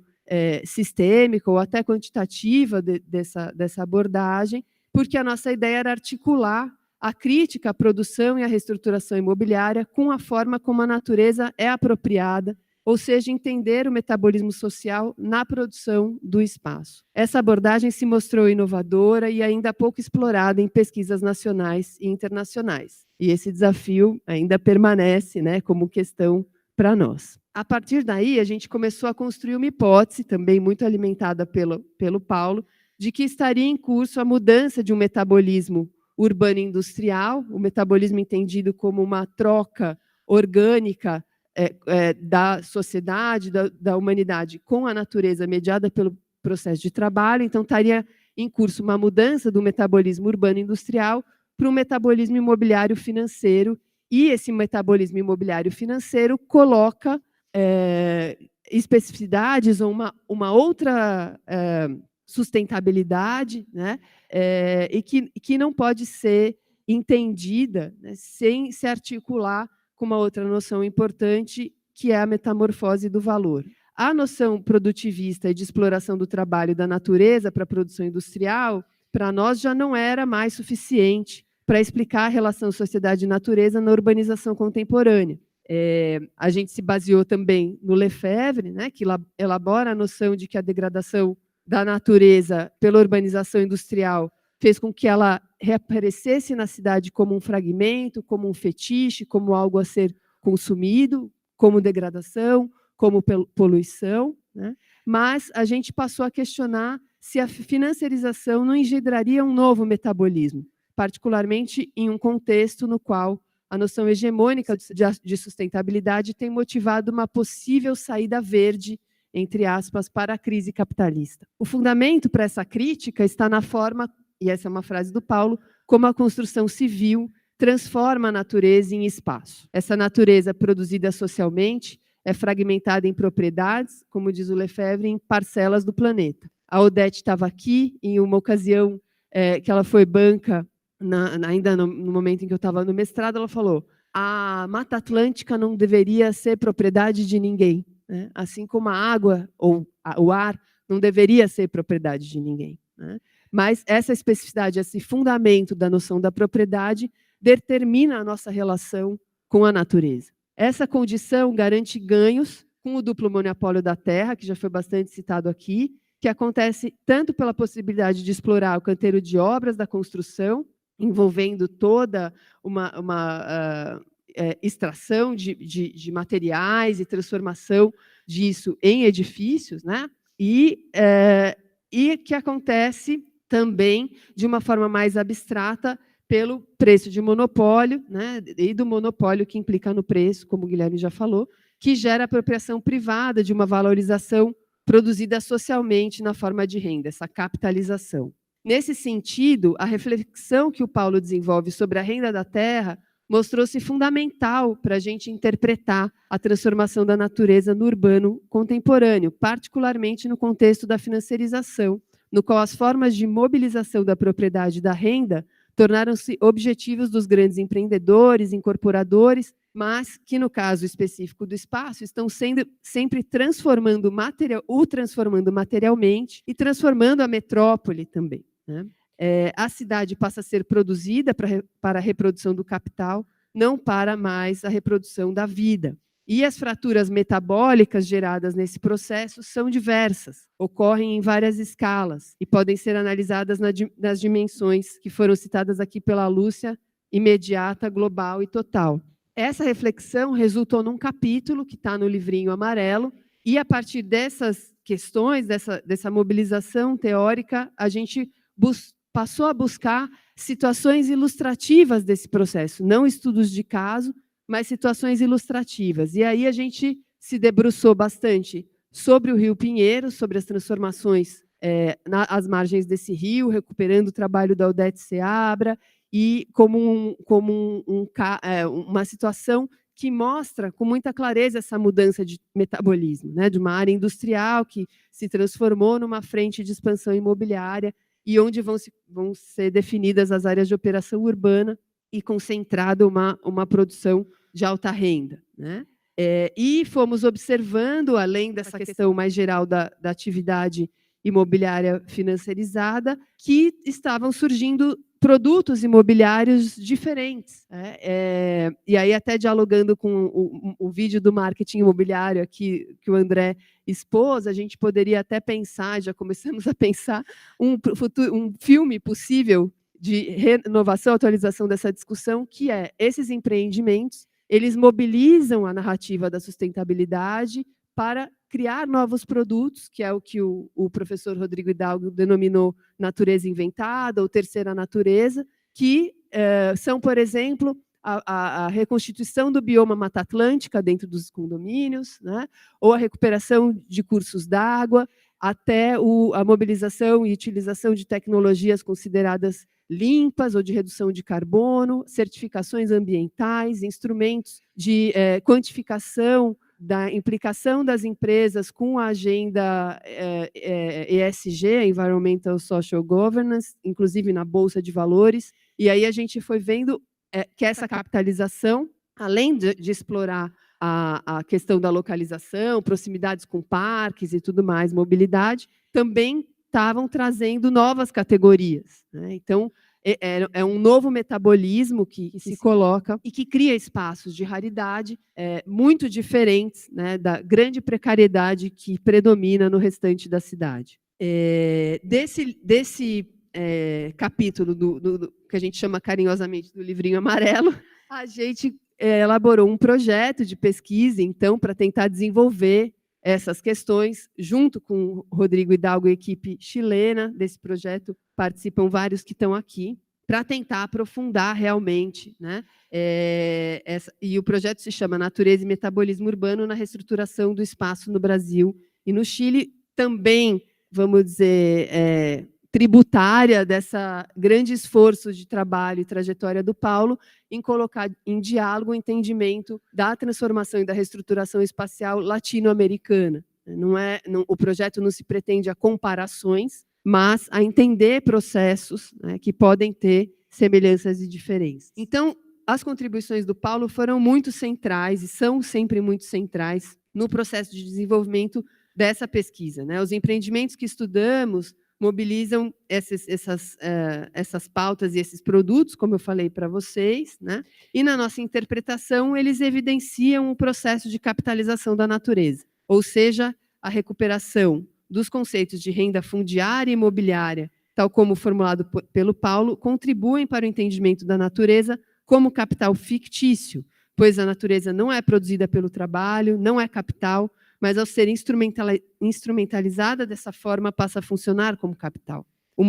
sistêmica ou até quantitativa dessa abordagem, porque a nossa ideia era articular a crítica à produção e à reestruturação imobiliária com a forma como a natureza é apropriada, ou seja, entender o metabolismo social na produção do espaço. Essa abordagem se mostrou inovadora e ainda pouco explorada em pesquisas nacionais e internacionais. E esse desafio ainda permanece, né, como questão para nós. A partir daí, a gente começou a construir uma hipótese, também muito alimentada pelo Paulo, de que estaria em curso a mudança de um metabolismo urbano e industrial, o metabolismo entendido como uma troca orgânica da sociedade, da humanidade com a natureza mediada pelo processo de trabalho. Então, estaria em curso uma mudança do metabolismo urbano e industrial para um metabolismo imobiliário financeiro, e esse metabolismo imobiliário financeiro coloca especificidades ou uma outra sustentabilidade, né, e que não pode ser entendida, né, sem se articular com uma outra noção importante, que é a metamorfose do valor. A noção produtivista e de exploração do trabalho e da natureza para a produção industrial, para nós, já não era mais suficiente para explicar a relação sociedade e natureza na urbanização contemporânea. A gente se baseou também no Lefebvre, né, que elabora a noção de que a degradação da natureza pela urbanização industrial fez com que ela reaparecesse na cidade como um fragmento, como um fetiche, como algo a ser consumido, como degradação, como poluição, né? Mas a gente passou a questionar se a financiarização não engendraria um novo metabolismo, particularmente em um contexto no qual a noção hegemônica de sustentabilidade tem motivado uma possível saída verde, entre aspas, para a crise capitalista. O fundamento para essa crítica está na forma, e essa é uma frase do Paulo, como a construção civil transforma a natureza em espaço. Essa natureza produzida socialmente é fragmentada em propriedades, como diz o Lefebvre, em parcelas do planeta. A Odete estava aqui em uma ocasião que ela foi banca, ainda no momento em que eu estava no mestrado, ela falou: a Mata Atlântica não deveria ser propriedade de ninguém, né? Assim como a água ou o ar não deveria ser propriedade de ninguém, né? Mas essa especificidade, esse fundamento da noção da propriedade determina a nossa relação com a natureza. Essa condição garante ganhos com o duplo monopólio da terra, que já foi bastante citado aqui, que acontece tanto pela possibilidade de explorar o canteiro de obras da construção, envolvendo toda uma extração de materiais e transformação disso em edifícios, né? E que acontece também de uma forma mais abstrata pelo preço de monopólio, né? E do monopólio que implica no preço, como o Guilherme já falou, que gera apropriação privada de uma valorização produzida socialmente na forma de renda, essa capitalização. Nesse sentido, a reflexão que o Paulo desenvolve sobre a renda da terra mostrou-se fundamental para a gente interpretar a transformação da natureza no urbano contemporâneo, particularmente no contexto da financiarização, no qual as formas de mobilização da propriedade da renda tornaram-se objetivos dos grandes empreendedores, incorporadores, mas que, no caso específico do espaço, estão sendo sempre transformando materialmente e transformando a metrópole também, né? A cidade passa a ser produzida para a reprodução do capital, não para mais a reprodução da vida. E as fraturas metabólicas geradas nesse processo são diversas, ocorrem em várias escalas e podem ser analisadas nas dimensões que foram citadas aqui pela Lúcia, imediata, global e total. Essa reflexão resultou num capítulo que está no livrinho amarelo, e a partir dessas questões, dessa mobilização teórica, a gente passou a buscar situações ilustrativas desse processo, não estudos de caso, mas situações ilustrativas. E aí a gente se debruçou bastante sobre o Rio Pinheiro, sobre as transformações às margens desse rio, recuperando o trabalho da Odete Seabra, e como uma situação que mostra com muita clareza essa mudança de metabolismo, né, de uma área industrial que se transformou numa frente de expansão imobiliária e onde vão ser definidas as áreas de operação urbana e concentrada uma produção de alta renda, né? E fomos observando, além dessa questão mais geral da atividade imobiliária financiarizada, que estavam surgindo produtos imobiliários diferentes, né? E aí, até dialogando com o vídeo do marketing imobiliário aqui, que o André expôs, a gente poderia até pensar, já começamos a pensar, um filme possível de renovação, atualização dessa discussão, que é esses empreendimentos, eles mobilizam a narrativa da sustentabilidade para criar novos produtos, que é o que o professor Rodrigo Hidalgo denominou natureza inventada, ou terceira natureza, que são, por exemplo, a reconstituição do bioma Mata Atlântica dentro dos condomínios, né? Ou a recuperação de cursos d'água, até a mobilização e utilização de tecnologias consideradas limpas ou de redução de carbono, certificações ambientais, instrumentos de quantificação da implicação das empresas com a agenda ESG, Environmental Social Governance, inclusive na Bolsa de Valores. E aí a gente foi vendo que essa capitalização, além de explorar a questão da localização, proximidades com parques e tudo mais, mobilidade, também estavam trazendo novas categorias, né? Então, é um novo metabolismo que se coloca e que cria espaços de raridade muito diferentes, né, da grande precariedade que predomina no restante da cidade. Desse capítulo que a gente chama carinhosamente do livrinho amarelo, a gente elaborou um projeto de pesquisa, então, para tentar desenvolver essas questões, junto com o Rodrigo Hidalgo e a equipe chilena desse projeto, participam vários que estão aqui, para tentar aprofundar realmente, né? E o projeto se chama Natureza e Metabolismo Urbano na Reestruturação do Espaço no Brasil e no Chile, também, vamos dizer, tributária dessa grande esforço de trabalho e trajetória do Paulo em colocar em diálogo o entendimento da transformação e da reestruturação espacial latino-americana. O projeto não se pretende a comparações, mas a entender processos, né, que podem ter semelhanças e diferenças. Então, as contribuições do Paulo foram muito centrais e são sempre muito centrais no processo de desenvolvimento dessa pesquisa, né? Os empreendimentos que estudamos mobilizam essas pautas e esses produtos, como eu falei para vocês, né? E na nossa interpretação, eles evidenciam o processo de capitalização da natureza, ou seja, a recuperação dos conceitos de renda fundiária e imobiliária, tal como formulado pelo Paulo, contribuem para o entendimento da natureza como capital fictício, pois a natureza não é produzida pelo trabalho, não é capital, mas ao ser instrumentalizada dessa forma passa a funcionar como capital. O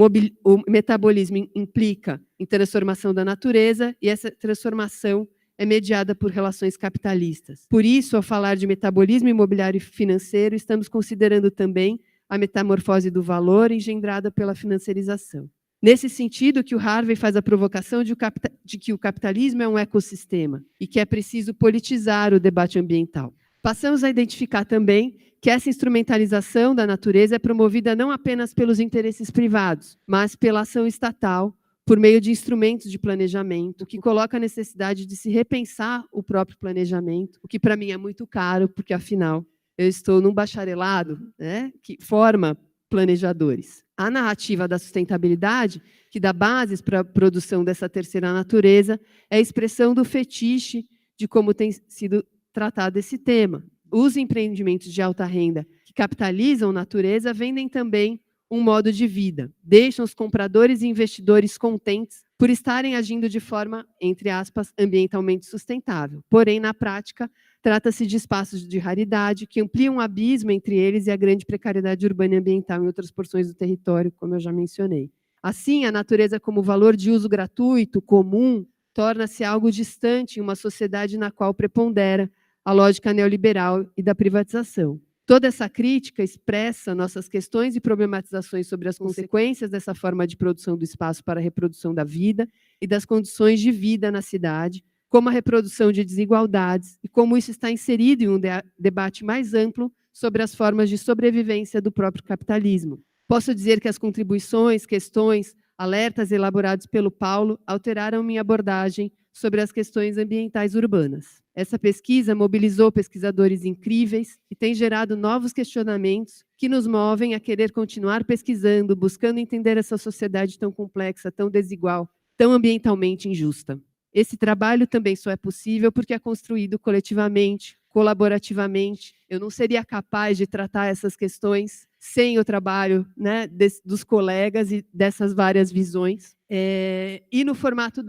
metabolismo implica em transformação da natureza e essa transformação é mediada por relações capitalistas. Por isso, ao falar de metabolismo imobiliário e financeiro, estamos considerando também a metamorfose do valor engendrada pela financiarização. Nesse sentido, que o Harvey faz a provocação de que o capitalismo é um ecossistema e que é preciso politizar o debate ambiental. Passamos a identificar também que essa instrumentalização da natureza é promovida não apenas pelos interesses privados, mas pela ação estatal, por meio de instrumentos de planejamento, o que coloca a necessidade de se repensar o próprio planejamento, o que para mim é muito caro, porque afinal eu estou num bacharelado, né, que forma planejadores. A narrativa da sustentabilidade, que dá bases para a produção dessa terceira natureza, é a expressão do fetiche de como tem sido tratado esse tema. Os empreendimentos de alta renda que capitalizam a natureza vendem também um modo de vida, deixam os compradores e investidores contentes por estarem agindo de forma, entre aspas, ambientalmente sustentável. Porém, na prática, trata-se de espaços de raridade que ampliam o abismo entre eles e a grande precariedade urbana e ambiental em outras porções do território, como eu já mencionei. Assim, a natureza como valor de uso gratuito, comum, torna-se algo distante em uma sociedade na qual prepondera a lógica neoliberal e da privatização. Toda essa crítica expressa nossas questões e problematizações sobre as consequências dessa forma de produção do espaço para a reprodução da vida e das condições de vida na cidade, como a reprodução de desigualdades e como isso está inserido em um debate mais amplo sobre as formas de sobrevivência do próprio capitalismo. Posso dizer que as contribuições, questões, alertas elaborados pelo Paulo alteraram minha abordagem sobre as questões ambientais urbanas. Essa pesquisa mobilizou pesquisadores incríveis e tem gerado novos questionamentos que nos movem a querer continuar pesquisando, buscando entender essa sociedade tão complexa, tão desigual, tão ambientalmente injusta. Esse trabalho também só é possível porque é construído coletivamente, colaborativamente. Eu não seria capaz de tratar essas questões sem o trabalho, né, dos colegas e dessas várias visões, e no formato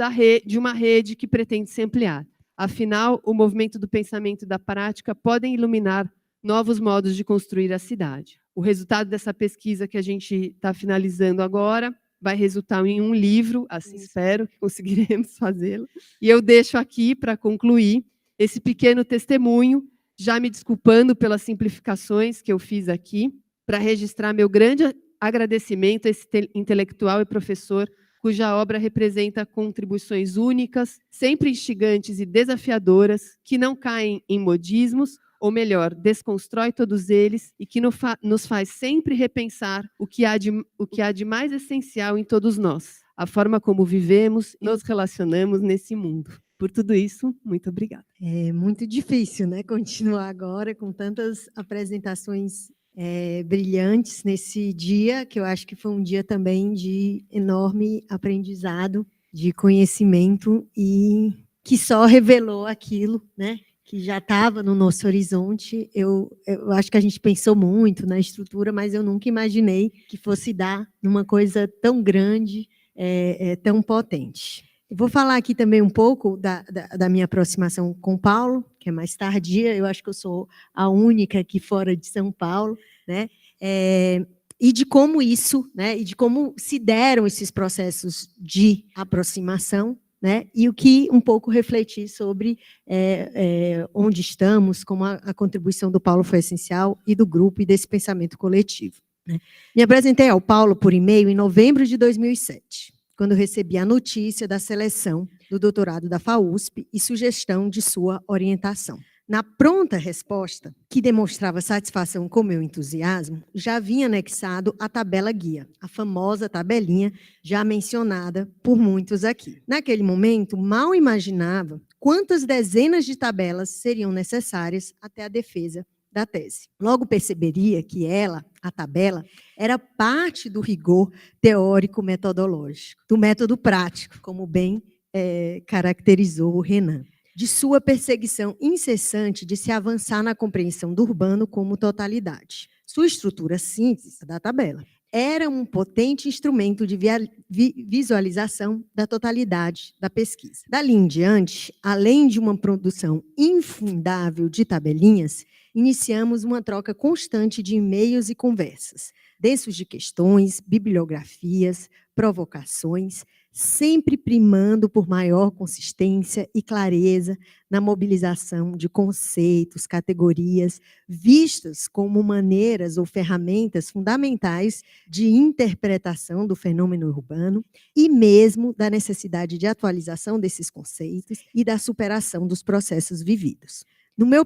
de uma rede que pretende se ampliar. Afinal, o movimento do pensamento e da prática podem iluminar novos modos de construir a cidade. O resultado dessa pesquisa que a gente está finalizando agora vai resultar em um livro, assim espero que conseguiremos fazê-lo. E eu deixo aqui, para concluir, esse pequeno testemunho, já me desculpando pelas simplificações que eu fiz aqui, para registrar meu grande agradecimento a esse intelectual e professor cuja obra representa contribuições únicas, sempre instigantes e desafiadoras, que não caem em modismos, ou melhor, desconstrói todos eles e que nos faz sempre repensar o que há de mais essencial em todos nós, a forma como vivemos e nos relacionamos nesse mundo. Por tudo isso, muito obrigada. É muito difícil, né, continuar agora com tantas apresentações brilhantes nesse dia, que eu acho que foi um dia também de enorme aprendizado, de conhecimento e que só revelou aquilo, né, que já estava no nosso horizonte. Eu acho que a gente pensou muito na estrutura, mas eu nunca imaginei que fosse dar numa coisa tão grande, tão potente. Eu vou falar aqui também um pouco da minha aproximação com o Paulo, que é mais tardia. Eu acho que eu sou a única aqui fora de São Paulo, né? E de como isso, né? E de como se deram esses processos de aproximação, né? E o que um pouco refletir sobre onde estamos, como a contribuição do Paulo foi essencial, e do grupo e desse pensamento coletivo, né? Me apresentei ao Paulo por e-mail em novembro de 2007. Quando recebi a notícia da seleção do doutorado da FAUSP e sugestão de sua orientação. Na pronta resposta, que demonstrava satisfação com meu entusiasmo, já vinha anexado a tabela guia, a famosa tabelinha já mencionada por muitos aqui. Naquele momento, mal imaginava quantas dezenas de tabelas seriam necessárias até a defesa da tese. Logo perceberia que ela, a tabela, era parte do rigor teórico-metodológico, do método prático, como bem caracterizou o Renan, de sua perseguição incessante de se avançar na compreensão do urbano como totalidade. Sua estrutura simples, da tabela, era um potente instrumento de visualização da totalidade da pesquisa. Dali em diante, além de uma produção infindável de tabelinhas, iniciamos uma troca constante de e-mails e conversas, densos de questões, bibliografias, provocações, sempre primando por maior consistência e clareza na mobilização de conceitos, categorias, vistas como maneiras ou ferramentas fundamentais de interpretação do fenômeno urbano e mesmo da necessidade de atualização desses conceitos e da superação dos processos vividos. No meio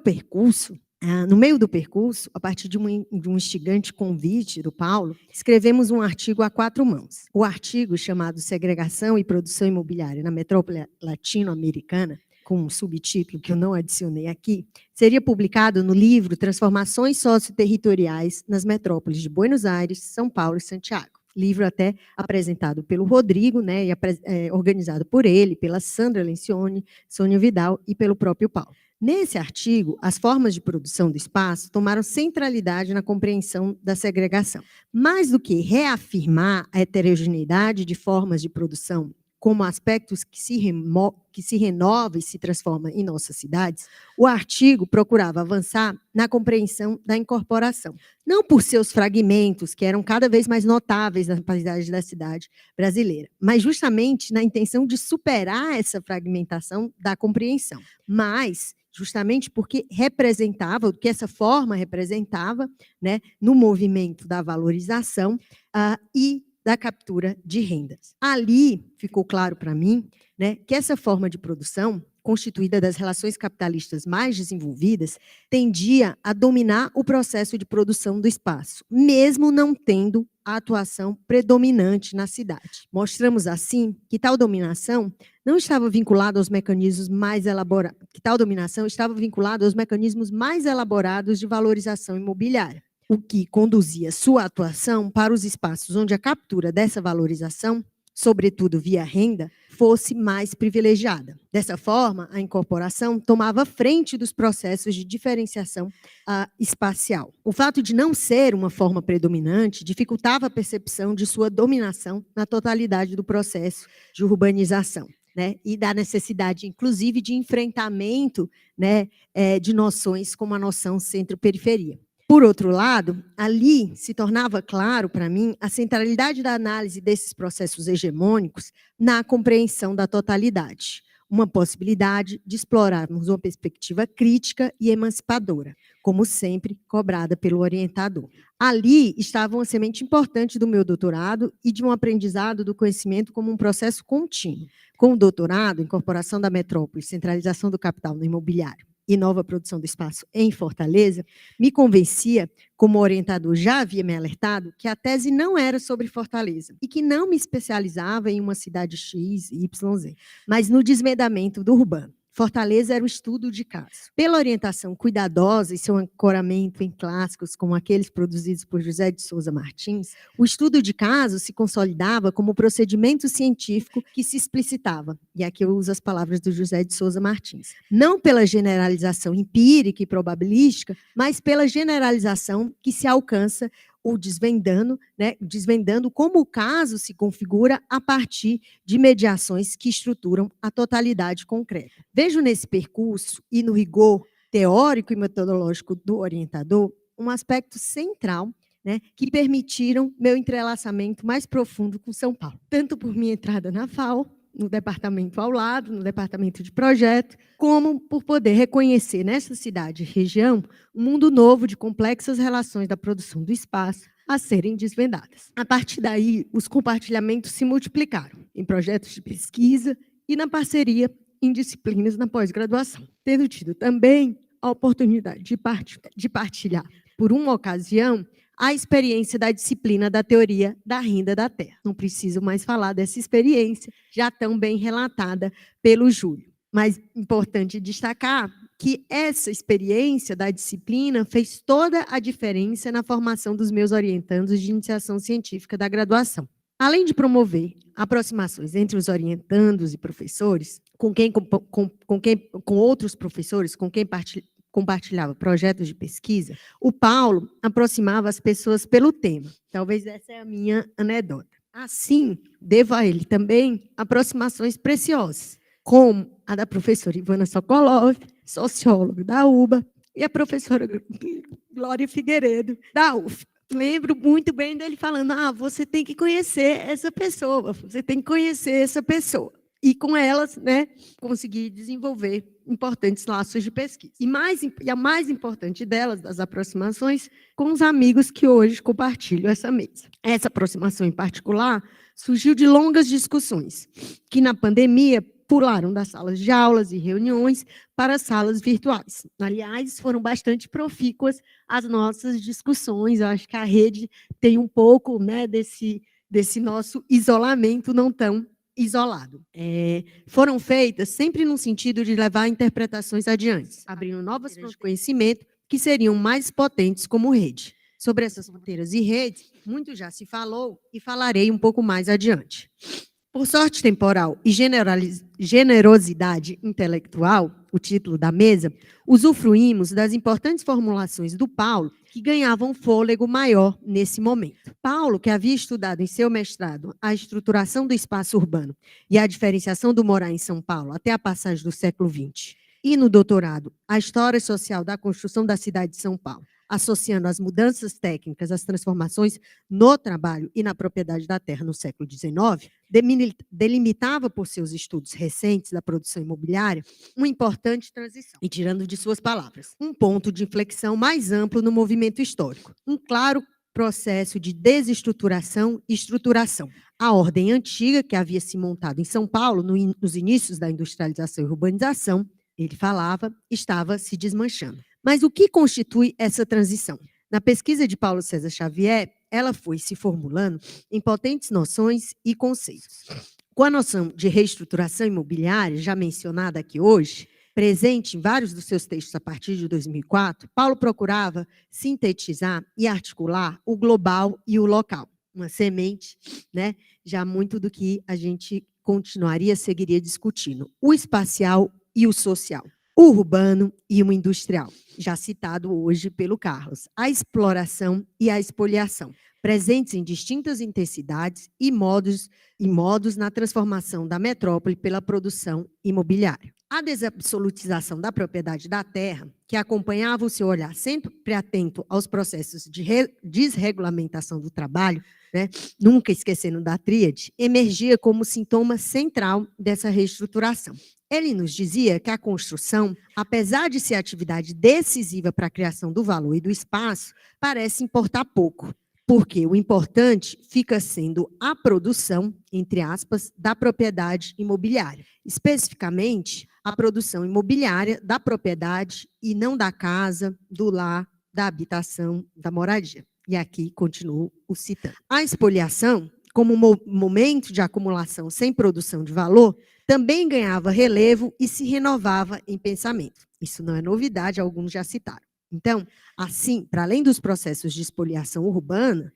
do percurso, a partir de um instigante convite do Paulo, escrevemos um artigo a 4 mãos. O artigo, chamado Segregação e Produção Imobiliária na Metrópole Latino-Americana, com um subtítulo que eu não adicionei aqui, seria publicado no livro Transformações Socioterritoriais nas Metrópoles de Buenos Aires, São Paulo e Santiago. Livro até apresentado pelo Rodrigo, né, e organizado por ele, pela Sandra Lencioni, Sônia Vidal e pelo próprio Paulo. Nesse artigo, as formas de produção do espaço tomaram centralidade na compreensão da segregação. Mais do que reafirmar a heterogeneidade de formas de produção como aspectos que se renova e se transforma em nossas cidades, o artigo procurava avançar na compreensão da incorporação, não por seus fragmentos, que eram cada vez mais notáveis na paisagem da cidade brasileira, mas justamente na intenção de superar essa fragmentação da compreensão, mas justamente porque representava, o que essa forma representava, né, no movimento da valorização e da captura de rendas. Ali ficou claro para mim, né, que essa forma de produção, constituída das relações capitalistas mais desenvolvidas, tendia a dominar o processo de produção do espaço, mesmo não tendo a atuação predominante na cidade. Mostramos, assim, que tal dominação não estava vinculada aos mecanismos mais elaborados, de valorização imobiliária, o que conduzia sua atuação para os espaços onde a captura dessa valorização, sobretudo via renda, fosse mais privilegiada. Dessa forma, a incorporação tomava frente dos processos de diferenciação espacial. O fato de não ser uma forma predominante dificultava a percepção de sua dominação na totalidade do processo de urbanização, né, e da necessidade, inclusive, de enfrentamento, né, de noções como a noção centro-periferia. Por outro lado, ali se tornava claro para mim a centralidade da análise desses processos hegemônicos na compreensão da totalidade, uma possibilidade de explorarmos uma perspectiva crítica e emancipadora, como sempre cobrada pelo orientador. Ali estava uma semente importante do meu doutorado e de um aprendizado do conhecimento como um processo contínuo. Com o doutorado, incorporação da metrópole, centralização do capital no imobiliário e nova produção do espaço em Fortaleza, me convencia, como o orientador já havia me alertado, que a tese não era sobre Fortaleza e que não me especializava em uma cidade X, Y, Z, mas no desmedamento do urbano. Fortaleza era o estudo de caso. Pela orientação cuidadosa e seu ancoramento em clássicos como aqueles produzidos por José de Souza Martins, o estudo de caso se consolidava como procedimento científico que se explicitava, e aqui eu uso as palavras do José de Souza Martins, não pela generalização empírica e probabilística, mas pela generalização que se alcança ou desvendando, né, desvendando como o caso se configura a partir de mediações que estruturam a totalidade concreta. Vejo nesse percurso e no rigor teórico e metodológico do orientador um aspecto central, né, que permitiram meu entrelaçamento mais profundo com São Paulo, tanto por minha entrada na FAO, no departamento ao lado, no departamento de projeto, como por poder reconhecer nessa cidade e região um mundo novo de complexas relações da produção do espaço a serem desvendadas. A partir daí, os compartilhamentos se multiplicaram em projetos de pesquisa e na parceria em disciplinas na pós-graduação, tendo tido também a oportunidade de partilhar, por uma ocasião, a experiência da disciplina da teoria da renda da terra. Não preciso mais falar dessa experiência, já tão bem relatada pelo Júlio. Mas importante destacar que essa experiência da disciplina fez toda a diferença na formação dos meus orientandos de iniciação científica da graduação. Além de promover aproximações entre os orientandos e professores, com outros professores com quem compartilhava projetos de pesquisa, o Paulo aproximava as pessoas pelo tema. Talvez essa é a minha anedota. Assim, devo a ele também aproximações preciosas, como a da professora Ivana Sokolov, socióloga da UBA, e a professora Glória Figueiredo, da UF. Lembro muito bem dele falando, você tem que conhecer essa pessoa, você tem que conhecer essa pessoa. E com elas, né, conseguir desenvolver importantes laços de pesquisa. E a mais importante delas, das aproximações, com os amigos que hoje compartilham essa mesa. Essa aproximação em particular surgiu de longas discussões, que na pandemia pularam das salas de aulas e reuniões para as salas virtuais. Aliás, foram bastante profícuas as nossas discussões. Eu acho que a rede tem um pouco, né, desse nosso isolamento não tão isolado. Foram feitas sempre no sentido de levar interpretações adiante, abrindo novas fontes de conhecimento que seriam mais potentes como rede. Sobre essas fronteiras e redes, muito já se falou e falarei um pouco mais adiante. Por sorte temporal e generosidade intelectual, o título da mesa, usufruímos das importantes formulações do Paulo, que ganhavam fôlego maior nesse momento. Paulo, que havia estudado em seu mestrado a estruturação do espaço urbano e a diferenciação do morar em São Paulo até a passagem do século XX, e no doutorado, a história social da construção da cidade de São Paulo, associando as mudanças técnicas às transformações no trabalho e na propriedade da terra no século XIX, delimitava por seus estudos recentes da produção imobiliária uma importante transição, e tirando de suas palavras, um ponto de inflexão mais amplo no movimento histórico, um claro processo de desestruturação e estruturação. A ordem antiga, que havia se montado em São Paulo nos inícios da industrialização e urbanização, ele falava, estava se desmanchando. Mas o que constitui essa transição? Na pesquisa de Paulo César Xavier, ela foi se formulando em potentes noções e conceitos. Com a noção de reestruturação imobiliária, já mencionada aqui hoje, presente em vários dos seus textos a partir de 2004, Paulo procurava sintetizar e articular o global e o local. Uma semente, né, já muito do que a gente seguiria discutindo. O espacial e o social. O urbano e o industrial, já citado hoje pelo Carlos, a exploração e a expoliação, presentes em distintas intensidades e modos na transformação da metrópole pela produção imobiliária. A desabsolutização da propriedade da terra, que acompanhava o seu olhar sempre atento aos processos de desregulamentação do trabalho, né, nunca esquecendo da tríade, emergia como sintoma central dessa reestruturação. Ele nos dizia que a construção, apesar de ser atividade decisiva para a criação do valor e do espaço, parece importar pouco, porque o importante fica sendo a produção, entre aspas, da propriedade imobiliária. Especificamente, a produção imobiliária da propriedade e não da casa, do lar, da habitação, da moradia. E aqui continuo o citando. A expoliação, como momento de acumulação sem produção de valor, também ganhava relevo e se renovava em pensamento. Isso não é novidade, alguns já citaram. Então, assim, para além dos processos de expoliação urbana,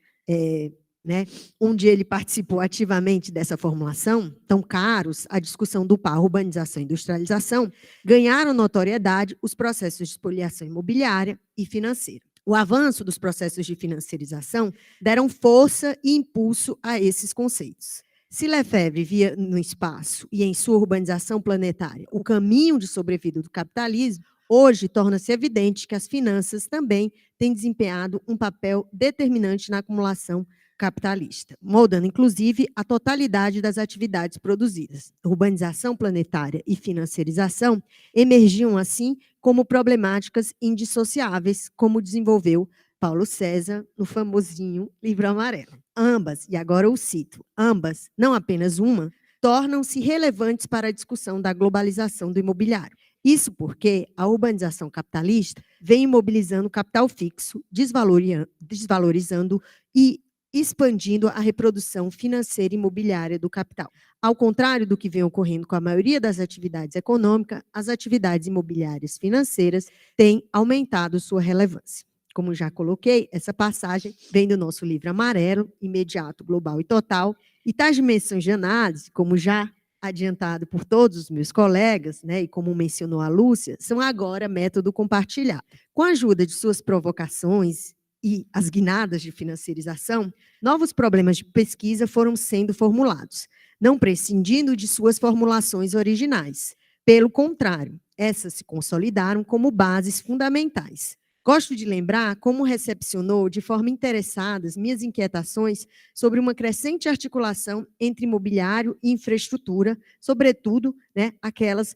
onde ele participou ativamente dessa formulação, tão caros à discussão do par urbanização e industrialização, ganharam notoriedade os processos de expoliação imobiliária e financeira. O avanço dos processos de financiarização deram força e impulso a esses conceitos. Se Lefebvre via no espaço e em sua urbanização planetária o caminho de sobrevida do capitalismo, hoje torna-se evidente que as finanças também têm desempenhado um papel determinante na acumulação capitalista, moldando, inclusive, a totalidade das atividades produzidas. Urbanização planetária e financiarização emergiam, assim, como problemáticas indissociáveis, como desenvolveu Paulo César no famosinho Livro Amarelo. Ambas, e agora eu cito, ambas, não apenas uma, tornam-se relevantes para a discussão da globalização do imobiliário. Isso porque a urbanização capitalista vem imobilizando o capital fixo, desvalorizando e expandindo a reprodução financeira e imobiliária do capital. Ao contrário do que vem ocorrendo com a maioria das atividades econômicas, as atividades imobiliárias financeiras têm aumentado sua relevância. Como já coloquei, essa passagem vem do nosso livro amarelo, Imediato, Global e Total, e tais dimensões de análise, como já adiantado por todos os meus colegas, né, e como mencionou a Lúcia, são agora método compartilhado. Com a ajuda de suas provocações e as guinadas de financiarização, novos problemas de pesquisa foram sendo formulados, não prescindindo de suas formulações originais. Pelo contrário, essas se consolidaram como bases fundamentais. Gosto de lembrar como recepcionou de forma interessada as minhas inquietações sobre uma crescente articulação entre imobiliário e infraestrutura, sobretudo, né, aquelas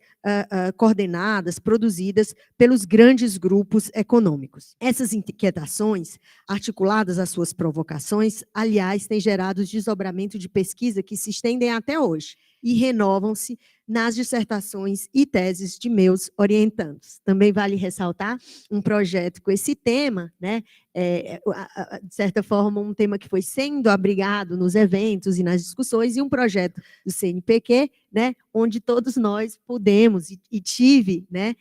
coordenadas, produzidas pelos grandes grupos econômicos. Essas inquietações, articuladas às suas provocações, aliás, têm gerado desdobramento de pesquisa que se estendem até hoje e renovam-se nas dissertações e teses de meus orientandos. Também vale ressaltar um projeto com esse tema, né, de certa forma, um tema que foi sendo abrigado nos eventos e nas discussões, e um projeto do CNPq, né, onde todos nós pudemos e tive, né,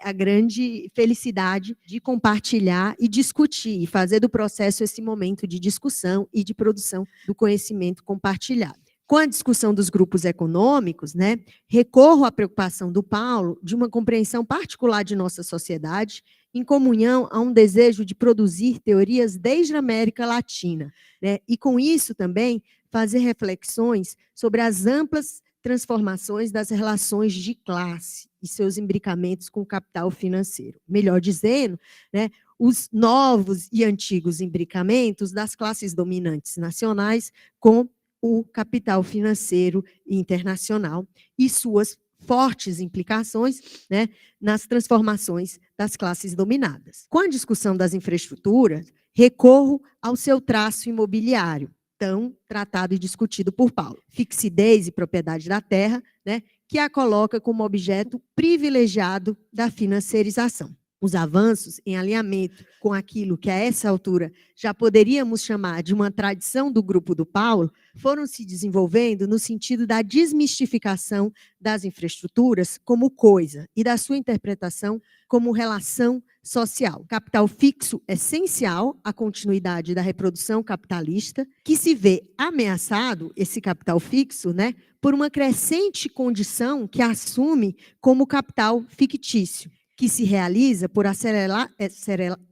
a grande felicidade de compartilhar e discutir, e fazer do processo esse momento de discussão e de produção do conhecimento compartilhado. Com a discussão dos grupos econômicos, né, recorro à preocupação do Paulo de uma compreensão particular de nossa sociedade, em comunhão a um desejo de produzir teorias desde a América Latina, né, e com isso também fazer reflexões sobre as amplas transformações das relações de classe e seus imbricamentos com o capital financeiro. Melhor dizendo, né, os novos e antigos imbricamentos das classes dominantes nacionais com o capital financeiro internacional e suas fortes implicações, né, nas transformações das classes dominadas. Com a discussão das infraestruturas, recorro ao seu traço imobiliário, tão tratado e discutido por Paulo. Fixidez e propriedade da terra, né, que a coloca como objeto privilegiado da financiarização. Os avanços em alinhamento com aquilo que a essa altura já poderíamos chamar de uma tradição do grupo do Paulo, foram se desenvolvendo no sentido da desmistificação das infraestruturas como coisa e da sua interpretação como relação social. Capital fixo essencial à continuidade da reprodução capitalista, que se vê ameaçado, esse capital fixo, né, por uma crescente condição que assume como capital fictício, que se realiza por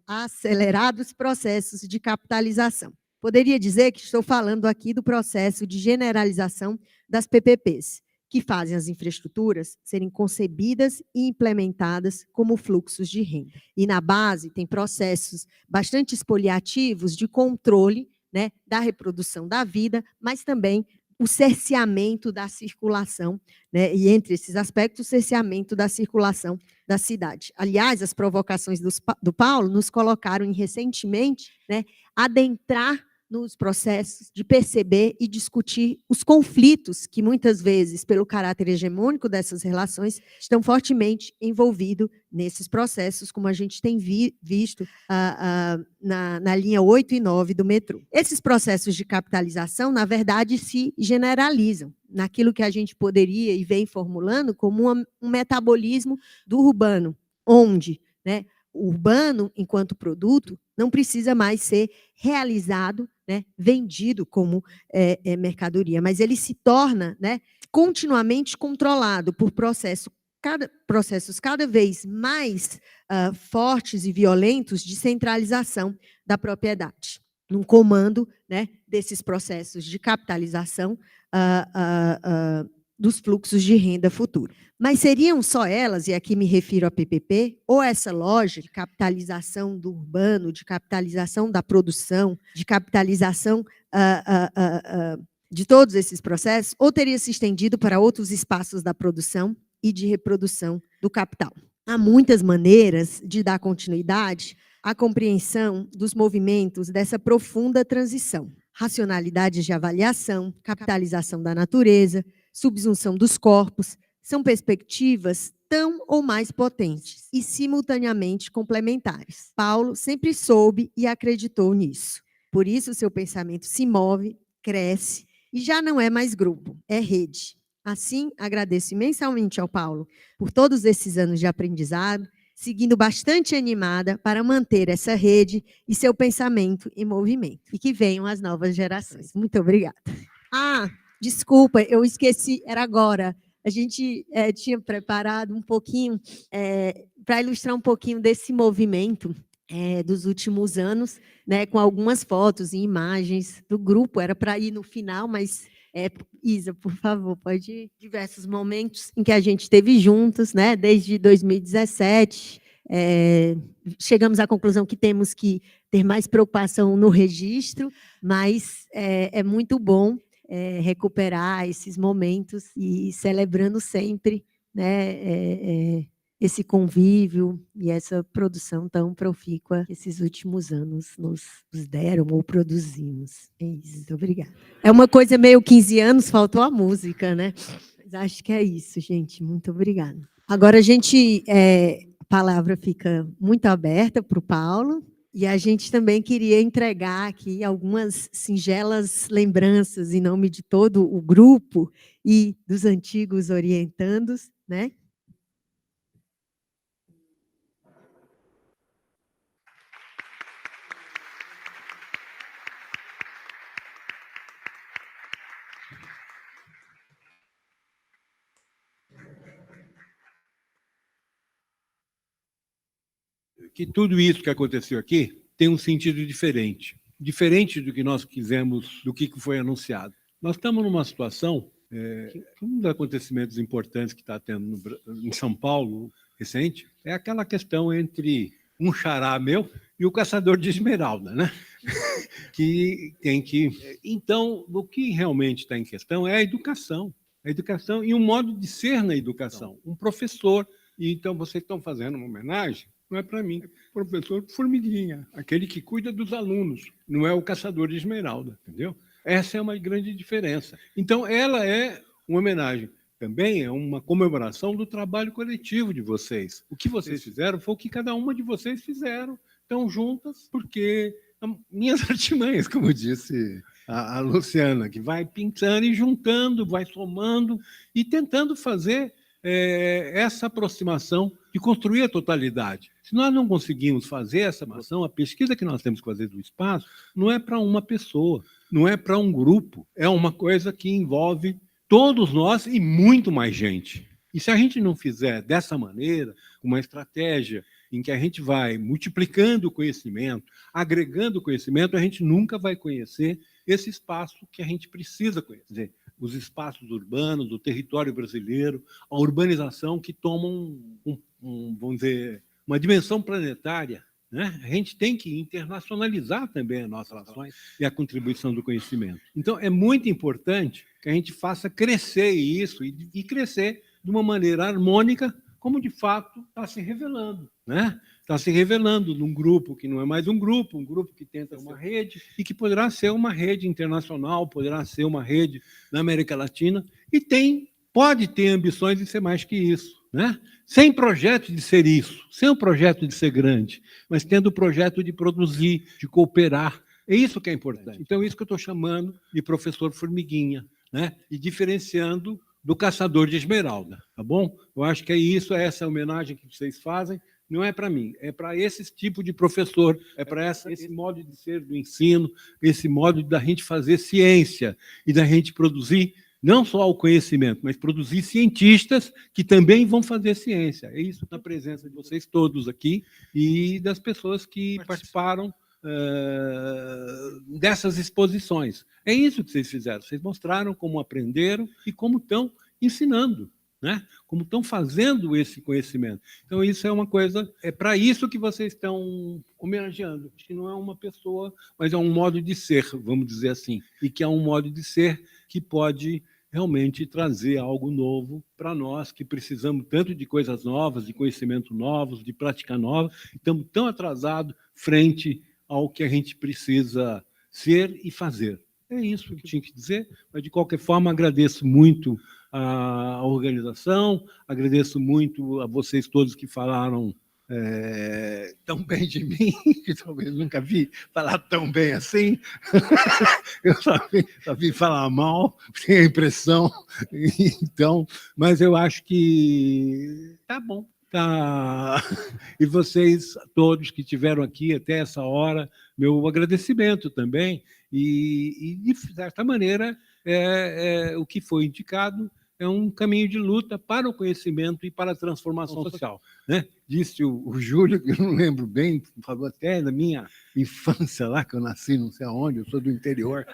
acelerados processos de capitalização. Poderia dizer que estou falando aqui do processo de generalização das PPPs, que fazem as infraestruturas serem concebidas e implementadas como fluxos de renda. E na base tem processos bastante expoliativos de controle, né, da reprodução da vida, mas também o cerceamento da circulação, né, e entre esses aspectos, o cerceamento da circulação da cidade. Aliás, as provocações do Paulo nos colocaram recentemente, né, adentrar nos processos de perceber e discutir os conflitos que, muitas vezes, pelo caráter hegemônico dessas relações, estão fortemente envolvidos nesses processos, como a gente tem visto na linha 8 e 9 do metrô. Esses processos de capitalização, na verdade, se generalizam naquilo que a gente poderia e vem formulando como um metabolismo do urbano, onde, né, o urbano, enquanto produto, não precisa mais ser realizado, né, vendido como mercadoria, mas ele se torna, né, continuamente controlado por processos cada vez mais fortes e violentos de centralização da propriedade, num comando, né, desses processos de capitalização dos fluxos de renda futuro. Mas seriam só elas, e aqui me refiro à PPP, ou essa lógica de capitalização do urbano, de capitalização da produção, de capitalização de todos esses processos, ou teria se estendido para outros espaços da produção e de reprodução do capital? Há muitas maneiras de dar continuidade à compreensão dos movimentos dessa profunda transição. Racionalidades de avaliação, capitalização da natureza, subsunção dos corpos, são perspectivas tão ou mais potentes e simultaneamente complementares. Paulo sempre soube e acreditou nisso. Por isso, seu pensamento se move, cresce e já não é mais grupo, é rede. Assim, agradeço imensamente ao Paulo por todos esses anos de aprendizado, seguindo bastante animada para manter essa rede e seu pensamento em movimento. E que venham as novas gerações. Muito obrigada. Desculpa, eu esqueci, era agora. A gente tinha preparado um pouquinho para ilustrar um pouquinho desse movimento dos últimos anos, né, com algumas fotos e imagens do grupo. Era para ir no final, mas, Isa, por favor, pode ir. Diversos momentos em que a gente esteve juntos, né, desde 2017. Chegamos à conclusão que temos que ter mais preocupação no registro, mas é muito bom recuperar esses momentos e celebrando sempre, né, esse convívio e essa produção tão profícua que esses últimos anos nos deram ou produzimos. É isso, muito obrigada. É uma coisa meio 15 anos, faltou a música, né? Mas acho que é isso, gente. Muito obrigada. Agora a palavra fica muito aberta para o Paulo, e a gente também queria entregar aqui algumas singelas lembranças em nome de todo o grupo e dos antigos orientandos, né? Que tudo isso que aconteceu aqui tem um sentido diferente do que nós quisemos, do que foi anunciado. Nós estamos numa situação, um dos acontecimentos importantes que está tendo em São Paulo, recente, é aquela questão entre um xará meu e o caçador de esmeralda, né? Que tem que... Então, o que realmente está em questão é a educação e um modo de ser na educação, um professor. E então, vocês estão fazendo uma homenagem, não é para mim, é para o professor Formiguinha, aquele que cuida dos alunos, não é o caçador de esmeralda, entendeu? Essa é uma grande diferença. Então, ela é uma homenagem. Também é uma comemoração do trabalho coletivo de vocês. O que vocês fizeram foi o que cada uma de vocês fizeram. Estão juntas porque minhas artimanhas, como disse a Luciana, que vai pintando e juntando, vai somando e tentando fazer essa aproximação de construir a totalidade. Se nós não conseguimos fazer essa aproximação, a pesquisa que nós temos que fazer do espaço não é para uma pessoa, não é para um grupo, é uma coisa que envolve todos nós e muito mais gente. E se a gente não fizer dessa maneira, uma estratégia em que a gente vai multiplicando o conhecimento, agregando o conhecimento, a gente nunca vai conhecer esse espaço que a gente precisa conhecer. Os espaços urbanos, do território brasileiro, a urbanização que tomam, vamos dizer, uma dimensão planetária, né? A gente tem que internacionalizar também as nossas relações e a contribuição do conhecimento. Então, é muito importante que a gente faça crescer isso e crescer de uma maneira harmônica, como de fato está se revelando, né? Está se revelando num grupo que não é mais um grupo que tenta ser uma rede e que poderá ser uma rede internacional, poderá ser uma rede na América Latina e pode ter ambições de ser mais que isso, né? Sem projeto de ser isso, sem o projeto de ser grande, mas tendo o projeto de produzir, de cooperar. É isso que é importante. Então, é isso que eu estou chamando de professor Formiguinha, né? E diferenciando do caçador de esmeralda, tá bom? Eu acho que é isso, é essa homenagem que vocês fazem. Não é para mim, é para esse tipo de professor, é para esse modo de ser do ensino, esse modo da gente fazer ciência e da gente produzir não só o conhecimento, mas produzir cientistas que também vão fazer ciência. É isso na presença de vocês todos aqui e das pessoas que participaram dessas exposições. É isso que vocês fizeram. Vocês mostraram como aprenderam e como estão ensinando, né? Como estão fazendo esse conhecimento. Então, isso é uma coisa, é para isso que vocês estão homenageando, que não é uma pessoa, mas é um modo de ser, vamos dizer assim, e que é um modo de ser que pode realmente trazer algo novo para nós, que precisamos tanto de coisas novas, de conhecimento novos, de prática nova, estamos tão atrasados frente ao que a gente precisa ser e fazer. É isso que eu tinha que dizer, mas, de qualquer forma, agradeço muito a organização, agradeço muito a vocês todos que falaram tão bem de mim, que talvez nunca vi falar tão bem assim. Eu só vi falar mal, tenho a impressão. Então, mas eu acho que tá bom. Tá. E vocês todos que estiveram aqui até essa hora, meu agradecimento também, e de certa maneira, o que foi indicado é um caminho de luta para o conhecimento e para a transformação social, né? Disse o Júlio, que eu não lembro bem, falou até da minha infância lá, que eu nasci não sei aonde, eu sou do interior,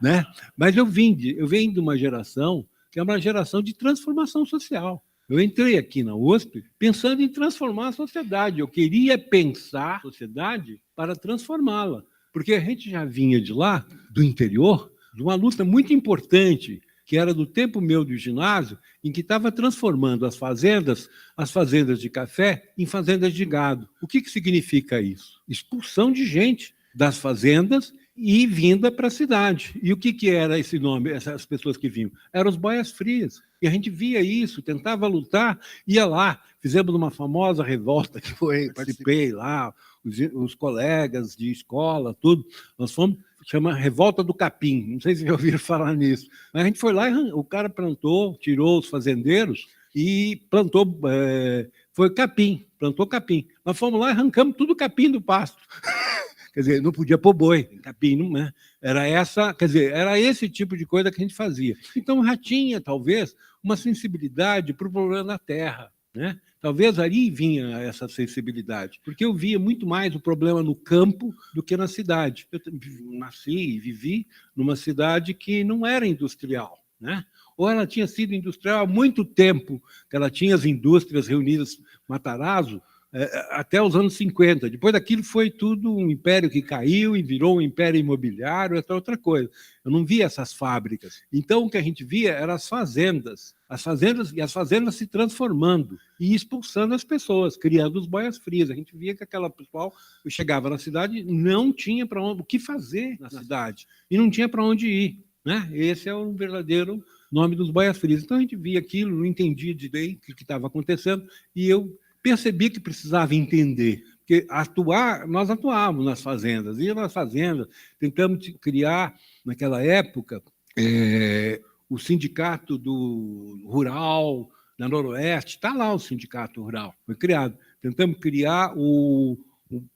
né? Mas eu venho de uma geração que é uma geração de transformação social. Eu entrei aqui na USP pensando em transformar a sociedade. Eu queria pensar a sociedade para transformá-la, porque a gente já vinha de lá, do interior, de uma luta muito importante, que era do tempo meu do ginásio, em que estava transformando as fazendas de café, em fazendas de gado. O que significa isso? Expulsão de gente das fazendas e vinda para a cidade. E o que era esse nome, essas pessoas que vinham? Eram os boias-frias. E a gente via isso, tentava lutar, ia lá, fizemos uma famosa revolta que participei lá, os colegas de escola, tudo. Nós fomos, chama Revolta do Capim, não sei se já ouviram falar nisso. Mas a gente foi lá e o cara plantou, tirou os fazendeiros e plantou, foi capim, plantou capim. Nós fomos lá e arrancamos tudo o capim do pasto. Quer dizer, não podia pôr boi, capim, né? Era esse tipo de coisa que a gente fazia. Então, já tinha, talvez, uma sensibilidade para o problema da terra, né? Talvez ali vinha essa sensibilidade, porque eu via muito mais o problema no campo do que na cidade. Eu nasci e vivi numa cidade que não era industrial, né? Ou ela tinha sido industrial há muito tempo, que ela tinha as indústrias reunidas, Matarazzo, até os anos 50. Depois daquilo foi tudo um império que caiu e virou um império imobiliário, até outra coisa. Eu não via essas fábricas. Então, o que a gente via eram as fazendas se transformando e expulsando as pessoas, criando os boias-frias. A gente via que aquela pessoal chegava na cidade, não tinha o que fazer na cidade e não tinha para onde ir, né? Esse é o verdadeiro nome dos boias-frias. Então, a gente via aquilo, não entendia direito o que estava acontecendo e eu percebi que precisava entender, porque nós atuávamos nas fazendas, ia nas fazendas, tentamos criar, naquela época, o sindicato do rural, na Noroeste, está lá o sindicato rural, foi criado. Tentamos criar o